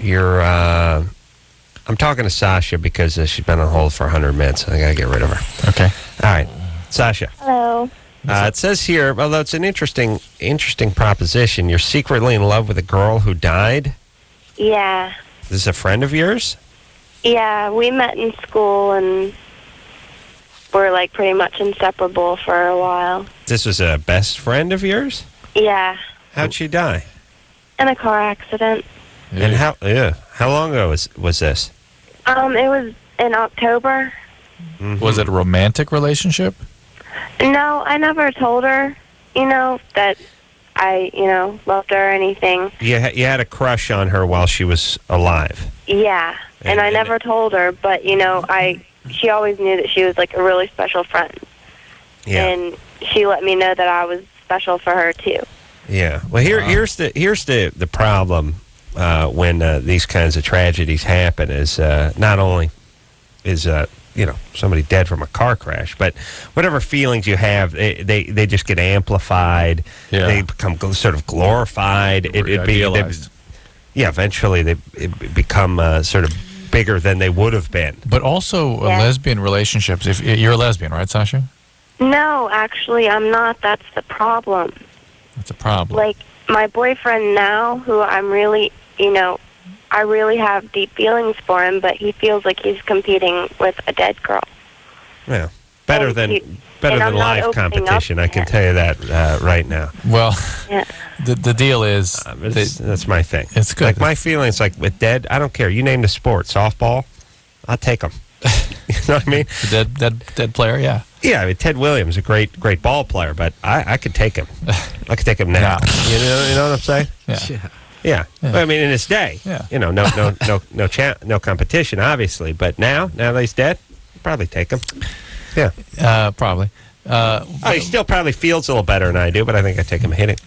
You're, I'm talking to Sasha because she's been on hold for 100 minutes. I got to get rid of her. Okay. All right. Sasha. Hello. It says here, although it's an interesting proposition, you're secretly in love with a girl who died? Yeah. Is this a friend of yours? Yeah, we met in school and we're like pretty much inseparable for a while. This was a best friend of yours? Yeah. How'd she die? In a car accident. And how long ago was this? It was in October. Mm-hmm. Was it a romantic relationship? No, I never told her, that I, loved her or anything. You had a crush on her while she was alive? Yeah, and I never told her, but, she always knew that she was, like, a really special friend. Yeah. And she let me know that I was special for her, too. Yeah. Well, here's the problem when these kinds of tragedies happen is not only is somebody dead from a car crash, but whatever feelings you have, they just get amplified. Yeah. They become sort of glorified. Idealized. Eventually they become sort of bigger than they would have been. But also lesbian relationships. If you're a lesbian, right, Sasha? No, actually, I'm not. That's the problem. That's a problem. Like, my boyfriend now, who I'm really, I really have deep feelings for him, but he feels like he's competing with a dead girl. Yeah, better than live competition. I can tell you that right now. Well, the deal is that's my thing. It's good. Like my feelings, like with dead, I don't care. You name the sport, softball, I'll take them. You know what I mean? The dead player, yeah. Yeah, I mean Ted Williams, a great ball player, but I could take him. I could take him now. You know what I'm saying? Yeah. Well, I mean, in his day, no competition, obviously. But now that he's dead, I'd probably take him. Yeah, probably. He still probably feels a little better than I do, but I think I'd take him hitting.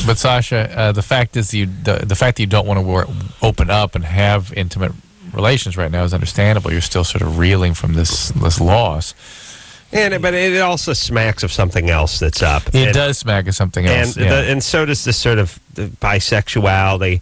But Sasha, the fact is the fact that you don't want to open up and have intimate relations right now is understandable. You're still sort of reeling from this loss. But it also smacks of something else that's up. It does smack of something else. And so does this sort of bisexuality.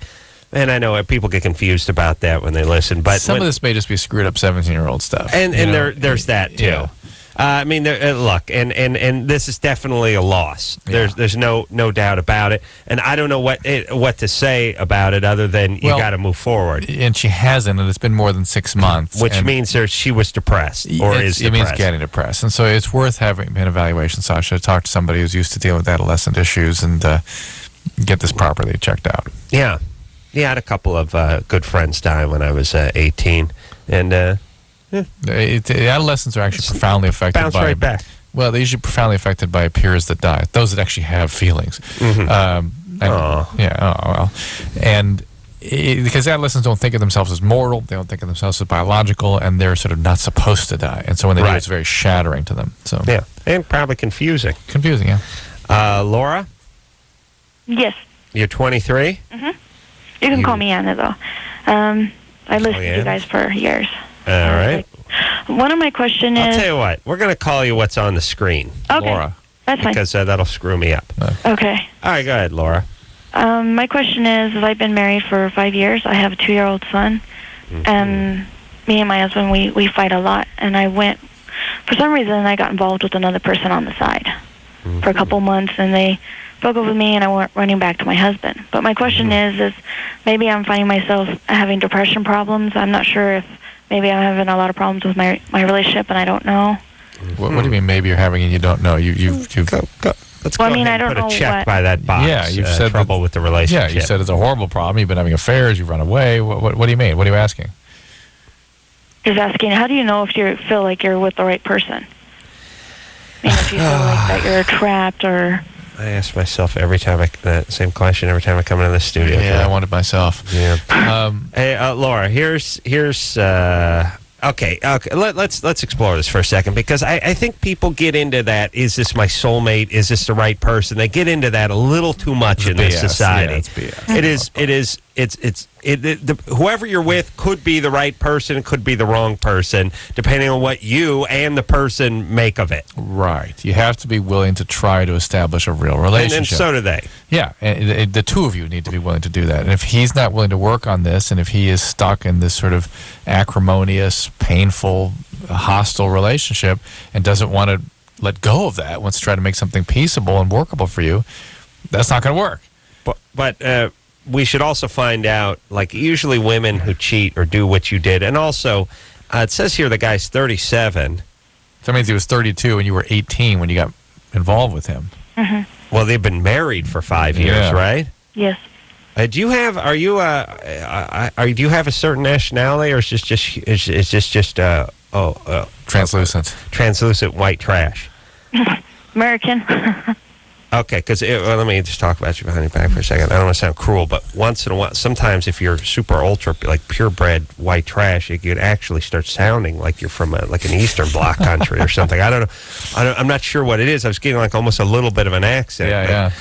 And I know people get confused about that when they listen. But some of this may just be screwed up 17-year-old stuff. And there's that, too. Yeah. I mean, look, and this is definitely a loss. There's no doubt about it. And I don't know what to say about it other than you got to move forward. And she hasn't, and it's been more than 6 months. Which means she was depressed or is depressed. It means getting depressed. And so it's worth having an evaluation, Sasha, to talk to somebody who's used to dealing with adolescent issues and get this properly checked out. Yeah. Yeah, I had a couple of good friends die when I was 18. And... The adolescents are actually profoundly affected bounce by... right back. Well, they're usually profoundly affected by peers that die. Those that actually have feelings. And because adolescents don't think of themselves as mortal, they don't think of themselves as biological, and they're sort of not supposed to die. And so when they do, it's very shattering to them. So yeah, and probably confusing. Confusing, yeah. Laura? Yes. You're 23? Mm-hmm. You can call me Anna, though. I listened to you guys for years. All right. One of my questions is... I'll tell you what. We're going to call you what's on the screen, Okay. Laura. That's fine. Because that'll screw me up. Okay. All right, go ahead, Laura. My question is, I've been married for 5 years. I have a 2-year-old son. And me and my husband, we fight a lot. And for some reason, I got involved with another person on the side for a couple months. And they broke up with me, and I went running back to my husband. But my question is maybe I'm finding myself having depression problems. I'm not sure if maybe I'm having a lot of problems with my relationship, and I don't know. What do you mean maybe you're having and you don't know? Let's Well, go I mean, ahead I and don't put a know check what- by that box. Yeah, you've said trouble with the relationship. Yeah, you said it's a horrible problem. You've been having affairs. You've run away. What do you mean? What are you asking? Just asking, how do you know if you feel like you're with the right person? I mean, if you feel like that you're trapped or... I ask myself every time that same question every time I come into the studio. Yeah, I wondered myself. Yeah. Hey, Laura, here's okay. Let's explore this for a second, because I think people get into that. Is this my soulmate? Is this the right person? They get into that a little too much in this society. Yeah, it's BS. Whoever you're with could be the right person, could be the wrong person, depending on what you and the person make of it. Right. You have to be willing to try to establish a real relationship. And so do they. Yeah, and the two of you need to be willing to do that. And if he's not willing to work on this, and if he is stuck in this sort of acrimonious, painful, hostile relationship and doesn't want to let go of that, wants to try to make something peaceable and workable for you, that's not going to work. But we should also find out, like, usually women who cheat or do what you did, and also it says here the guy's 37. So that means he was 32 and you were 18 when you got involved with him. Mm-hmm. Well, they've been married for 5 years, right? Yes. Do you have a certain nationality, or is this just translucent? Translucent white trash. American. Okay, because let me just talk about you behind your back for a second. I don't want to sound cruel, but once in a while, sometimes if you're super ultra, like purebred white trash, you could actually start sounding like you're from like an Eastern Bloc country or something. I don't know. I'm not sure what it is. I was getting like almost a little bit of an accent. Yeah.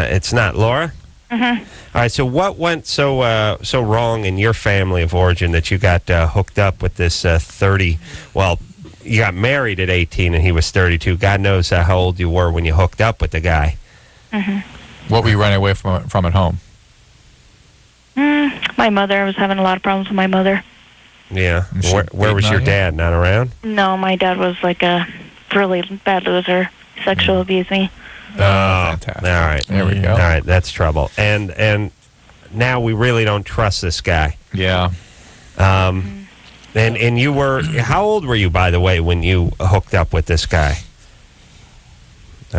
It's not. Laura? Mm-hmm. All right, so what went so wrong in your family of origin that you got hooked up with this 30, well, you got married at 18 and he was 32. God knows how old you were when you hooked up with the guy. Mm-hmm. What were you running away from at home? My mother. I was having a lot of problems with my mother. Yeah. Where was your dad? Not around? No, my dad was like a really bad loser. Sexual abused me. Oh, fantastic. All right. There we go. All right, that's trouble. And now we really don't trust this guy. Yeah. And you were, how old were you, by the way, when you hooked up with this guy?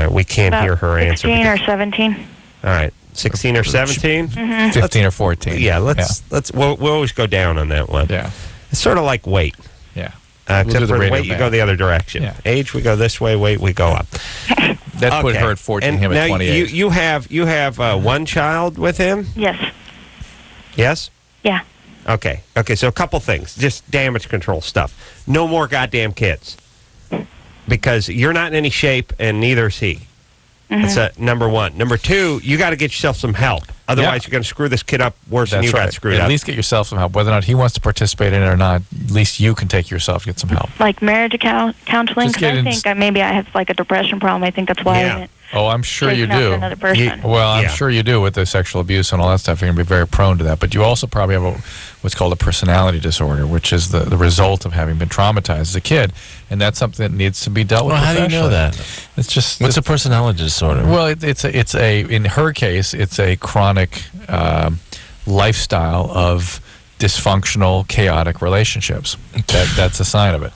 We can't hear her answer. 16 or 17. All right, 16 or 17? Mm-hmm. 15 or 14. Yeah, we'll always go down on that one. Yeah. It's sort of like weight. Yeah. Except for weight, you go the other direction. Yeah. Age, we go this way. Weight, we go up. That put her at 14, and him at now 28. You have one child with him? Yes. Yes? Yeah. Okay, so a couple things. Just damage control stuff. No more goddamn kids. Because you're not in any shape, and neither is he. Mm-hmm. That's number one. Number two, you got to get yourself some help. Otherwise, you're going to screw this kid up worse than you got screwed up. At least get yourself some help. Whether or not he wants to participate in it or not, at least you can take yourself, get some help. Like marriage counseling? Just Because I think maybe I have like a depression problem. I think that's why I went. Oh, I'm sure you chasing after do. another person. I'm sure you do with the sexual abuse and all that stuff. You're going to be very prone to that. But you also probably have what's called a personality disorder, which is the result of having been traumatized as a kid. And that's something that needs to be dealt with. Well, how do you know that? It's just what's a personality disorder? Well, it's in her case, it's a chronic lifestyle of dysfunctional, chaotic relationships. That's a sign of it.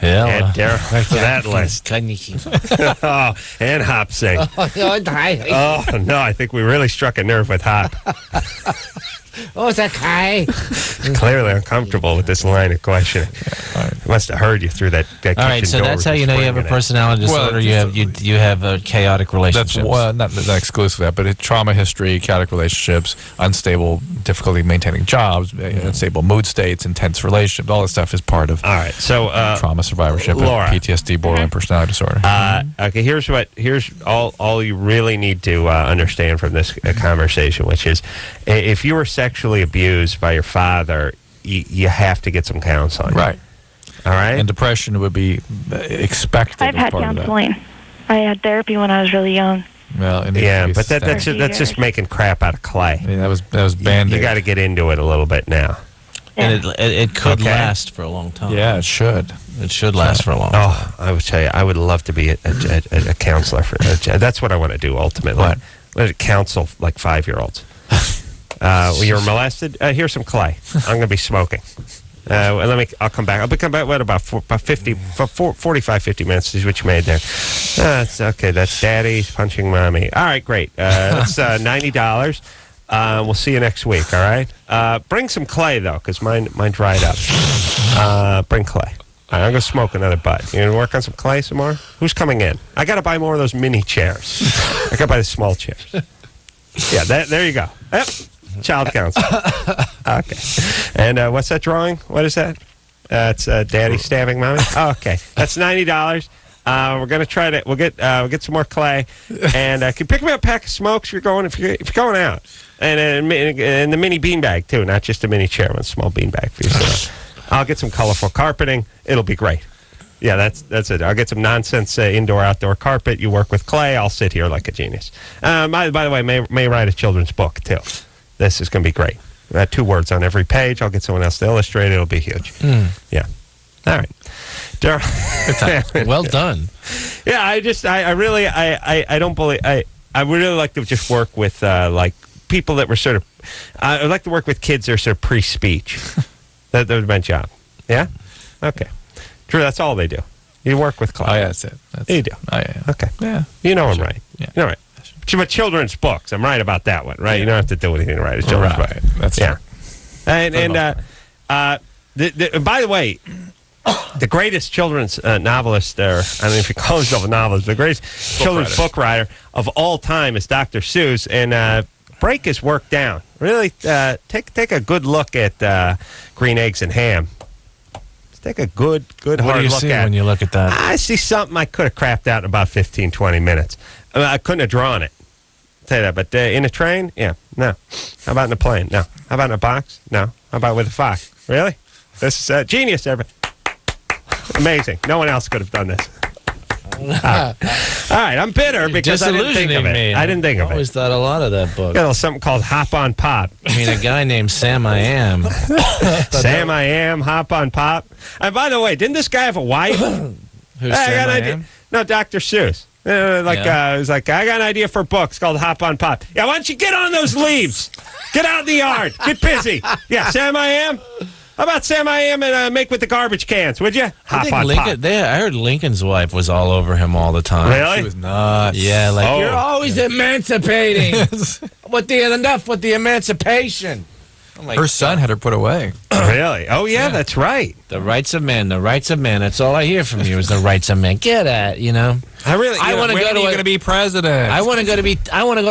Yeah. Add Derek to that list. And Hop Sing. Oh, no, I think we really struck a nerve with Hop. Clearly uncomfortable with this line of questioning. Must have heard you through that kitchen door. All right, so that's how you know you have a personality disorder. You have a chaotic relationship. That's not exclusively that, but trauma history, chaotic relationships, unstable, difficulty maintaining jobs, unstable mood states, intense relationships. All that stuff is part of. All right, so trauma survivorship, Laura, and PTSD, borderline personality disorder. Okay, here's all you really need to understand from this conversation, which is if you were sexually abused by your father, you have to get some counseling. Right. All right. And depression would be expected. I've had counseling. I had therapy when I was really young. Well, but that's just making crap out of clay. Yeah, that was Band-Aid. You got to get into it a little bit now. And it could last for a long time. Yeah, it should. It should last for a long time. Oh, I would tell you, I would love to be a counselor. That's what I want to do ultimately. What? I want to counsel like 5-year-olds. When you were molested, here's some clay. I'm going to be smoking. I'll come back. I'll come back. What about 45, 50 minutes is what you made there. That's okay. That's Daddy's punching Mommy. All right, great. That's $90. We'll see you next week. All right. Bring some clay though, because mine dried up. Bring clay. All right, I'm gonna smoke another butt. You gonna work on some clay some more? Who's coming in? I gotta buy more of those mini chairs. I gotta buy the small chairs. Yeah, there you go. Yep. Child counsel. Okay. And what's that drawing? What is that? It's Daddy stabbing Mommy. Oh, okay. That's $90. We're gonna try to. We'll get some more clay, and can you pick me up a pack of smokes if you're going going out, and the mini beanbag too, not just a mini chair, but a small beanbag for yourself. I'll get some colorful carpeting. It'll be great. Yeah, that's it. I'll get some nonsense indoor-outdoor carpet. You work with clay. I'll sit here like a genius. By the way, may write a children's book too. This is going to be great. 2 words on every page. I'll get someone else to illustrate it. It'll be huge. Yeah. All right. Daryl. Well done. Yeah, I really don't believe I would really like to just work with like people that were sort of. I would like to work with kids that are sort of pre-speech. That would be my job. Yeah. Okay. Drew, that's all they do. You work with class. Oh yeah, that's it. You do. Oh yeah. Okay. Yeah. You know I'm right. Yeah. You know right. But children's books. I'm right about that one, right? Yeah. You don't have to do anything to write a children's book. That's yeah. True. By the way, the greatest children's novelist, or I don't know if you call himself a novelist, the greatest children's book writer of all time is Dr. Seuss, and break his work down. Really, take a good look at Green Eggs and Ham. Let's take a good what hard do you look see at. When you look at that? I see something I could have crapped out in about 15, 20 minutes. I couldn't have drawn it. I'll tell you that. But in a train, yeah, no. How about in a plane? No. How about in a box? No. How about with a fox? Really? This is genius, everybody. Amazing. No one else could have done this. All right, I'm bitter because I didn't think of it. I didn't think of it. I always thought a lot of that book. Got something called Hop on Pop. I mean, a guy named Sam I Am. Sam I Am, Hop on Pop. And by the way, didn't this guy have a wife? Who's Sam I Am? No, Dr. Seuss. It was like, I got an idea for a book. It's called Hop on Pop. Yeah, why don't you get on those leaves? Get out in the yard. Get busy. Yeah, Sam I Am. How about Sam I Am and make with the garbage cans, would you? Hop on Pop. I heard Lincoln's wife was all over him all the time. Really? She was nuts. Yeah, like, you're always emancipating. Enough with the emancipation. Her son had her put away. Really? Oh, yeah, that's right. The rights of man, the rights of man. That's all I hear from you is the rights of man. Get at, you know. I want to go to. When are you going to be president? I want to go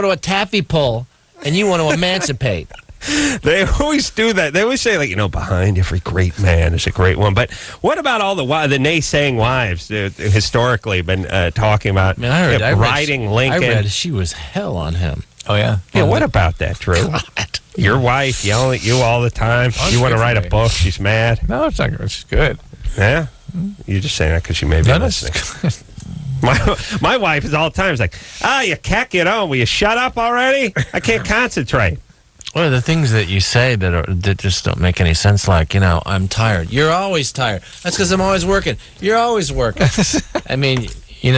to a taffy pull, and you want to emancipate. They always do that. They always say, like, behind every great man is a great one. But what about all the naysaying wives historically been talking about riding Lincoln? I read she was hell on him. Oh, yeah? Yeah, what about that, Drew? God. Your wife yelling at you all the time. You want to write a book, she's mad. No, it's not good. She's good. Yeah? You're just saying that because you may be listening. My wife is all the time. It's like, you can't get on. Will you shut up already? I can't concentrate. What are the things that you say that just don't make any sense? Like, I'm tired. You're always tired. That's because I'm always working. You're always working. I mean,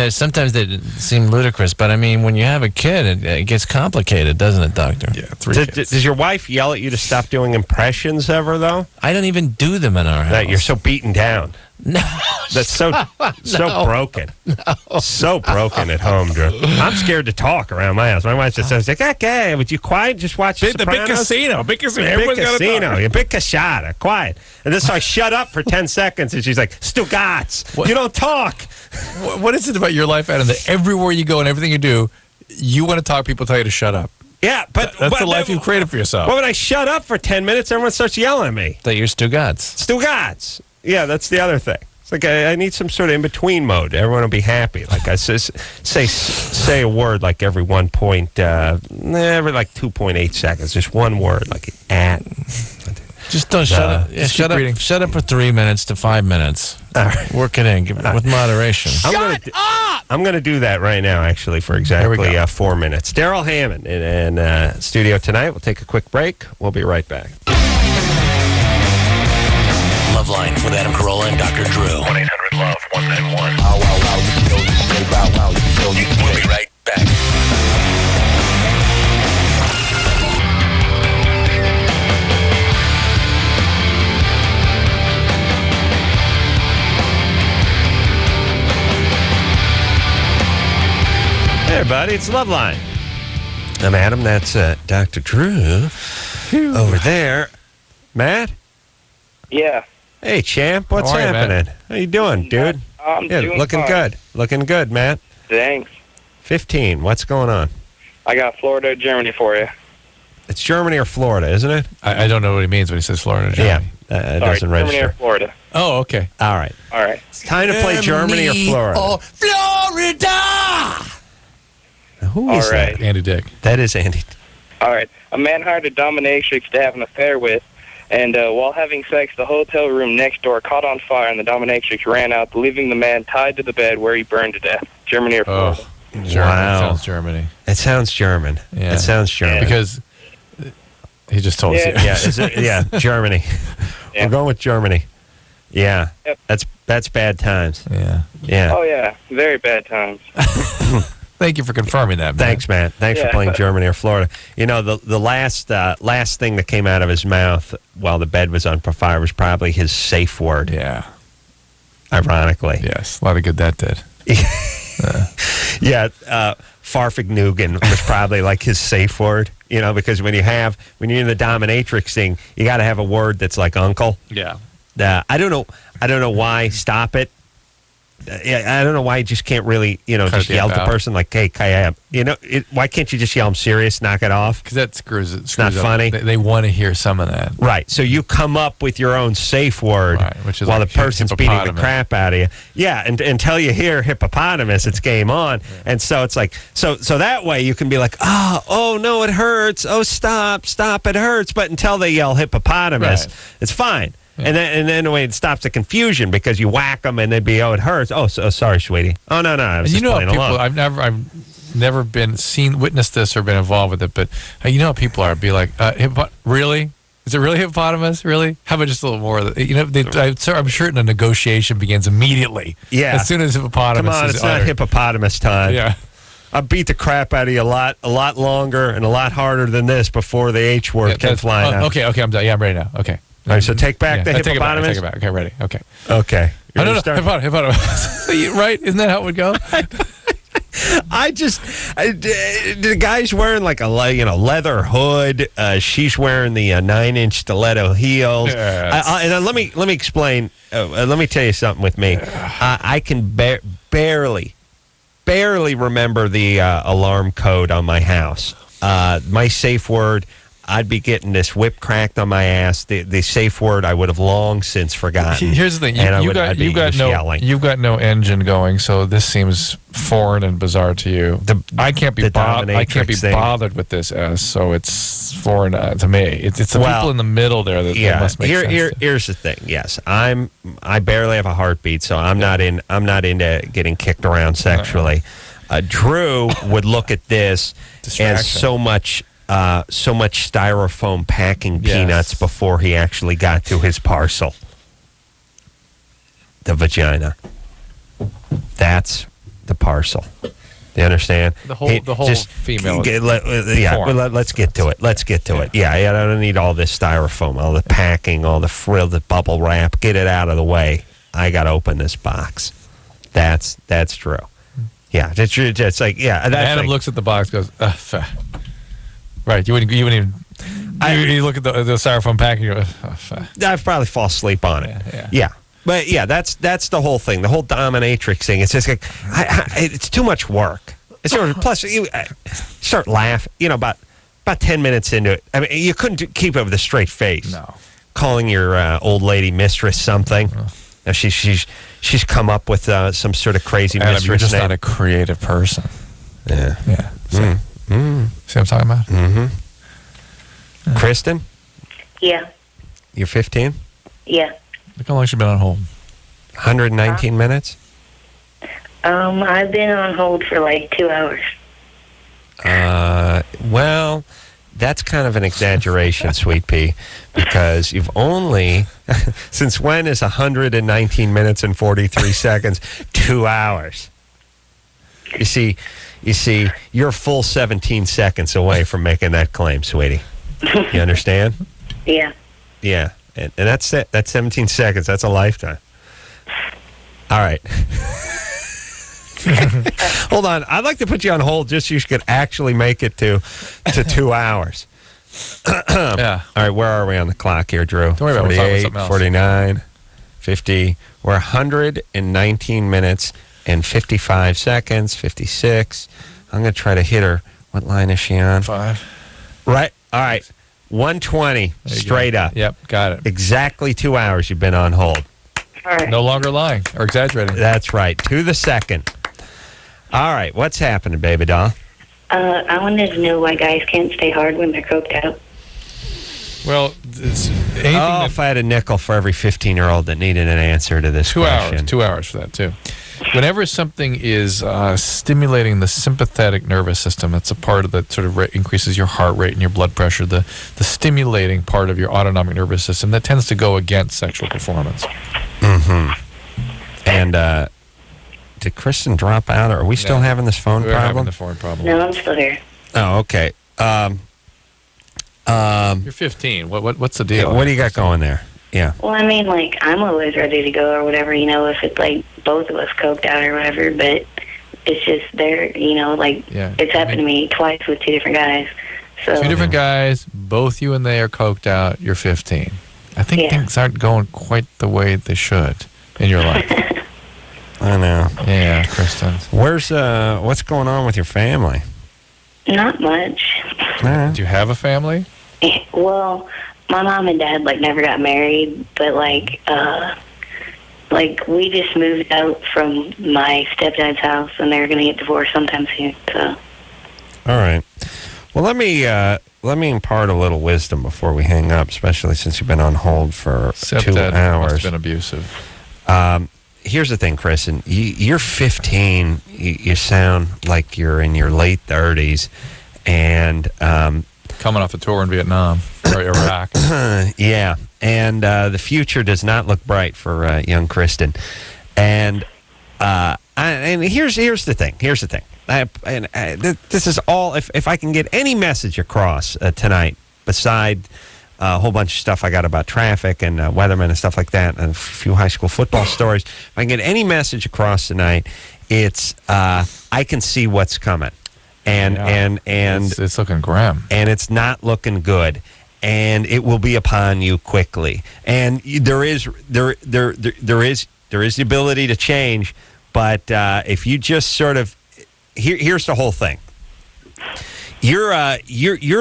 sometimes they seem ludicrous, but I mean, when you have a kid, it gets complicated, doesn't it, Doctor? Yeah, 3 kids. Does your wife yell at you to stop doing impressions ever, though? I don't even do them in our house. That you're so beaten down. No. That's so broken. No. So broken at home, Drew. I'm scared to talk around my house. My wife just says, like, okay, would you quiet? Just watch The big casino. Big casino. Your big casada. Quiet. And then so I shut up for 10 seconds, and she's like, Stugats, you don't talk. What is it about your life, Adam, that everywhere you go and everything you do, you want to talk, people tell you to shut up? Yeah, but that's the life you've created for yourself. Well, when I shut up for 10 minutes, everyone starts yelling at me. That you're Stugats. Stugats. Yeah, that's the other thing. It's like I need some sort of in-between mode. Everyone will be happy. Like I say a word like every every like 2.8 seconds. Just one word, like at. Just don't shut up. Yeah, shut up for 3 minutes to 5 minutes. All right. Work it in with moderation. Shut up! I'm going to do that right now, actually, for exactly 4 minutes. Daryl Hammond in studio tonight. We'll take a quick break. We'll be right back. LoveLine with Adam Carolla and Dr. Drew. 1-800-LOVE-191. We'll be right back. buddy. It's LoveLine. I'm Adam. That's Dr. Drew over there. Matt? Yeah. Hey, champ. What's How are you, happening? Matt? How you doing, dude? I'm doing looking fine. good. Looking good, Matt. Thanks. 15. What's going on? I got Florida, Germany for you. It's Germany or Florida, isn't it? I don't know what he means when he says Florida. Germany. Yeah, it Sorry, doesn't Germany register. or Florida. Oh, okay. All right. All right. It's time to play Germany or Florida. Florida! Who All is right. that? Andy Dick. That is Andy. All right. A man hired a dominatrix to have an affair with, and while having sex, the hotel room next door caught on fire, and the dominatrix ran out, leaving the man tied to the bed where he burned to death. Germany or Florida? Germany. Wow. Sounds Germany. It sounds German. Yeah. It sounds German. Because he just told us. Yeah, Germany. Yeah. We're going with Germany. Yeah. Yep. That's bad times. Yeah. Yeah. Oh, yeah. Very bad times. Thank you for confirming that, man. Thanks, man. Thanks for Yeah. playing Germany or Florida. You know, the last thing that came out of his mouth while the bed was on fire was probably his safe word. Yeah. Ironically. Yes. A lot of good that did. Yeah. Farfignugan was probably like his safe word. You know, because when you're in the dominatrix thing, you got to have a word that's like uncle. Yeah. I don't know why. Stop it. I don't know why you just can't really, Cut just it yell at the out. person like, hey, why can't you just yell, I'm serious, knock it off? Because that screws it. It's not screws up. funny. They want to hear some of that. Right. So you come up with your own safe word Which is while like the person's beating the hippopotamus. crap out of you. Yeah. And until you hear hippopotamus, it's game on. Yeah. And so it's like, so that way you can be like, oh, no, it hurts. Oh, stop, it hurts. But until they yell hippopotamus, it's fine. Yeah. And then it stops the confusion because you whack them and they'd be, it hurts. Oh, sorry, sweetie. Oh, no, I was just playing people, along. I've never witnessed this or been involved with it, but you know how people are. Be like, really? Is it really hippopotamus? Really? How about just a little more? I'm sure the negotiation begins immediately. Yeah. As soon as hippopotamus Come on, is it's not uttered. hippopotamus time. Yeah. I beat the crap out of you a lot longer and a lot harder than this before the H word can fly out. Okay, I'm done. Yeah, I'm ready now. Okay. All right, so take back the I take hippopotamus. it back. Okay, ready. Okay. Okay. No, hippopotamus. Right? Isn't that how it would go? The guy's wearing like a leather hood. She's wearing the 9-inch stiletto heels. And let me explain. Let me tell you something with me. I can barely remember the alarm code on my house. My safe word. I'd be getting this whip cracked on my ass. The safe word I would have long since forgotten. Here's the thing: you've got no engine going, so this seems foreign and bizarre to you. I can't be bothered with this S, so it's foreign to me. It's the people in the middle there that must make sense. Here's the thing. Yes, I barely have a heartbeat, so I'm not into getting kicked around sexually. Drew would look at this as so much styrofoam packing peanuts before he actually got to his parcel. The vagina. That's the parcel. You understand? The whole female. Let's get to it. Let's get to it. Yeah, I don't need all this styrofoam, all the packing, all the frill, the bubble wrap. Get it out of the way. I got to open this box. That's true. Yeah, it's like Adam looks at the box, goes, right, you wouldn't even. You look at the styrofoam packing. I'd probably fall asleep on it. Yeah. But that's the whole thing. The whole dominatrix thing. It's just like it's too much work. Plus, you start laughing. About 10 minutes into it. I mean, you couldn't keep it with a straight face. No. Calling your old lady mistress something. Now she's come up with some sort of crazy Adam, mistress you're just name. not a creative person. Yeah. See what I'm talking about? Mm-hmm. Kristen? Yeah. You're 15? Yeah. Look how long you've been on hold. 119 minutes? I've been on hold for like 2 hours. Well, that's kind of an exaggeration, Sweet Pea, because you've only, since when is 119 minutes and 43 seconds 2 hours? You see, you're a full 17 seconds away from making that claim, sweetie. You understand? Yeah. Yeah, and that's it. That's 17 seconds. That's a lifetime. All right. Hold on. I'd like to put you on hold just so you could actually make it to 2 hours. Yeah. All right, where are we on the clock here, Drew? Don't worry about it. We'll talk about something else. 49, 50. We're 119 minutes and 55 seconds, 56. I'm going to try to hit her. What line is she on? 5. Right. All right. 120 straight up. Yep, got it. Exactly 2 hours you've been on hold. All right. No longer lying or exaggerating. That's right. To the second. All right. What's happening, baby doll? I wanted to know why guys can't stay hard when they're coked out. Well, if I had a nickel for every 15-year-old that needed an answer to this 2 question. hours. 2 hours for that, too. Whenever something is stimulating the sympathetic nervous system, that's a part of that sort of increases your heart rate and your blood pressure, the stimulating part of your autonomic nervous system, that tends to go against sexual performance. Mm-hmm. And did Kristen drop out, or are we still having this phone We're problem? having the phone problem. No, I'm still here. Oh, okay. You're 15. What's the deal? What do you got going there? Yeah. Well, I mean, like, I'm always ready to go or whatever, you know, if it's, like, both of us coked out or whatever, but it's just there, you know, like, it's happened to me twice with 2 different guys. So 2 different guys, both you and they are coked out, you're 15. I think things aren't going quite the way they should in your life. I know. Yeah, Kristen. What's going on with your family? Not much. Do you have a family? Well, my mom and dad, like, never got married, but, like, we just moved out from my stepdad's house, and they're going to get divorced sometime soon, so. All right. Well, let me impart a little wisdom before we hang up, especially since you've been on hold for 2 hours. Must have been abusive. Here's the thing, Kristen. You're 15. You sound like you're in your late 30s, and coming off a tour in Vietnam or Iraq. Yeah, and the future does not look bright for young Kristen. And here's the thing. This is all. If I can get any message across tonight, beside a whole bunch of stuff I got about traffic and weathermen and stuff like that, and a few high school football stories. If I can get any message across tonight, it's I can see what's coming, and it's looking grim, and it's not looking good, and it will be upon you quickly. And there is the ability to change, but if you just sort of here's the whole thing. You're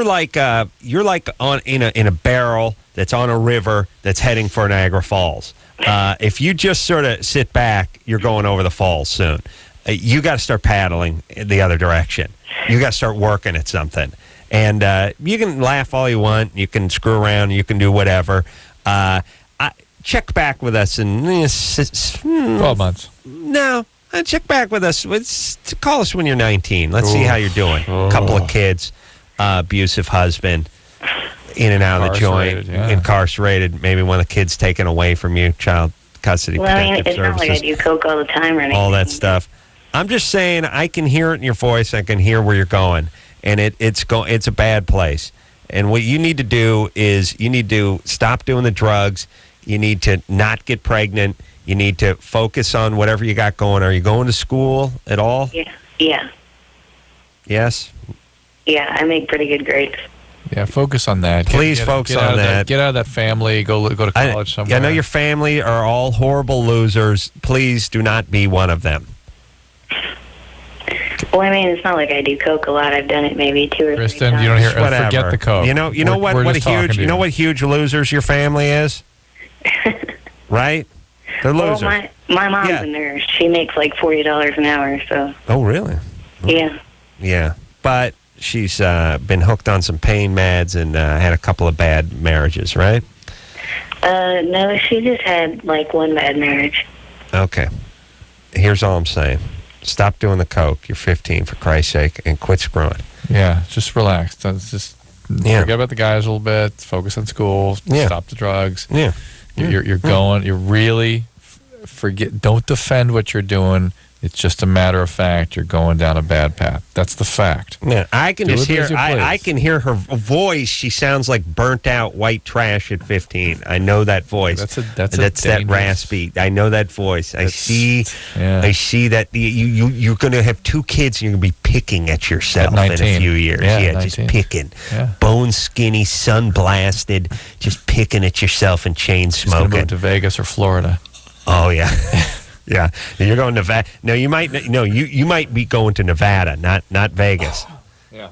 like on in a barrel that's on a river that's heading for Niagara Falls. If you just sort of sit back, you're going over the falls soon. You got to start paddling the other direction. You got to start working at something. And you can laugh all you want. You can screw around. You can do whatever. Check back with us in 12 months. No. Check back with us. Call us when you're 19. Let's see how you're doing. A couple of kids, abusive husband, in and out of the joint, incarcerated. Maybe one of the kids taken away from you, child custody protective it's services. not like I do coke all the time or anything. All that stuff. I'm just saying, I can hear it in your voice. I can hear where you're going, and it's a bad place. And what you need to do is you need to stop doing the drugs. You need to not get pregnant. You need to focus on whatever you got going. Are you going to school at all? Yeah. Yes? Yeah, I make pretty good grades. Yeah, focus on that. Please focus on that. Get out of that family. Go to college somewhere. I know your family are all horrible losers. Please do not be one of them. Well, I mean, it's not like I do coke a lot. I've done it maybe 2 or 3 Kristen, times. you don't hear. Whatever. Forget the coke. You know what huge losers your family is? Right? They're losers. Well, my mom's a nurse. She makes like $40 an hour, so. Oh, really? Yeah. Yeah. But she's been hooked on some pain meds and had a couple of bad marriages, right? No, she just had like one bad marriage. Okay. Here's all I'm saying. Stop doing the coke. You're 15, for Christ's sake, and quit screwing. Yeah, just relax. Just forget about the guys a little bit. Focus on school. Yeah. Stop the drugs. Yeah. You're going. You're really forget. Don't defend what you're doing. It's just a matter of fact you're going down a bad path. That's the fact. Yeah, I can Do just with it hear. as you I please. can hear her voice. She sounds like burnt out white trash at 15. I know that voice. That's that dangerous- raspy. I know that voice. I see that you're going to have 2 kids and you're going to be picking at yourself At in 19. a few years. Yeah, just 19. picking. Yeah. Bone skinny, sun blasted, just picking at yourself and chain She's gonna smoking. move to Vegas or Florida. Oh yeah. Yeah, you're going to Nevada. No, you might. No, you might be going to Nevada, not Vegas. Yeah.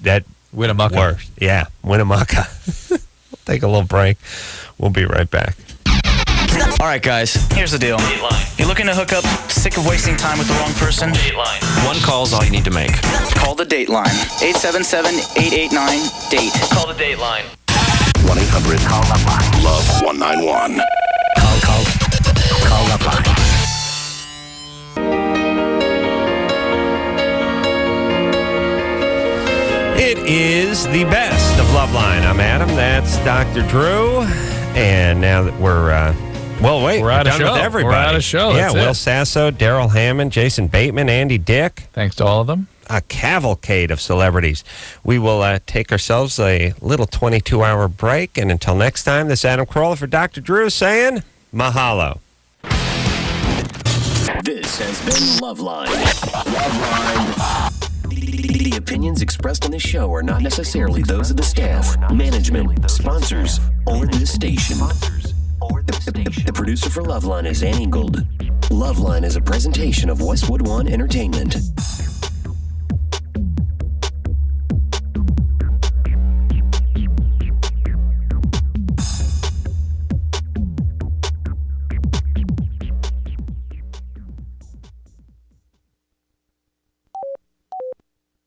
That Winnemucca. works. Yeah, Winnemucca. We'll take a little break. We'll be right back. All right, guys, here's the deal. You're looking to hook up, sick of wasting time with the wrong person? Dateline. One call's all you need to make. Call the Dateline. 877-889-DATE. Call the Dateline. 1-800-LOVE-191. Call LoveLine. It is the best of LoveLine. I'm Adam. That's Dr. Drew. And now that we're We're out of done show. with everybody. We're out of show. Yeah, That's Will it. Sasso, Daryl Hammond, Jason Bateman, Andy Dick. Thanks to all of them. A cavalcade of celebrities. We will take ourselves a little 22-hour break. And until next time, this is Adam Carolla for Dr. Drew saying mahalo. This has been LoveLine. LoveLine. The opinions expressed on this show are not necessarily those of the staff, management, sponsors, or this station. The producer for LoveLine is Ann Ingold. LoveLine is a presentation of Westwood One Entertainment.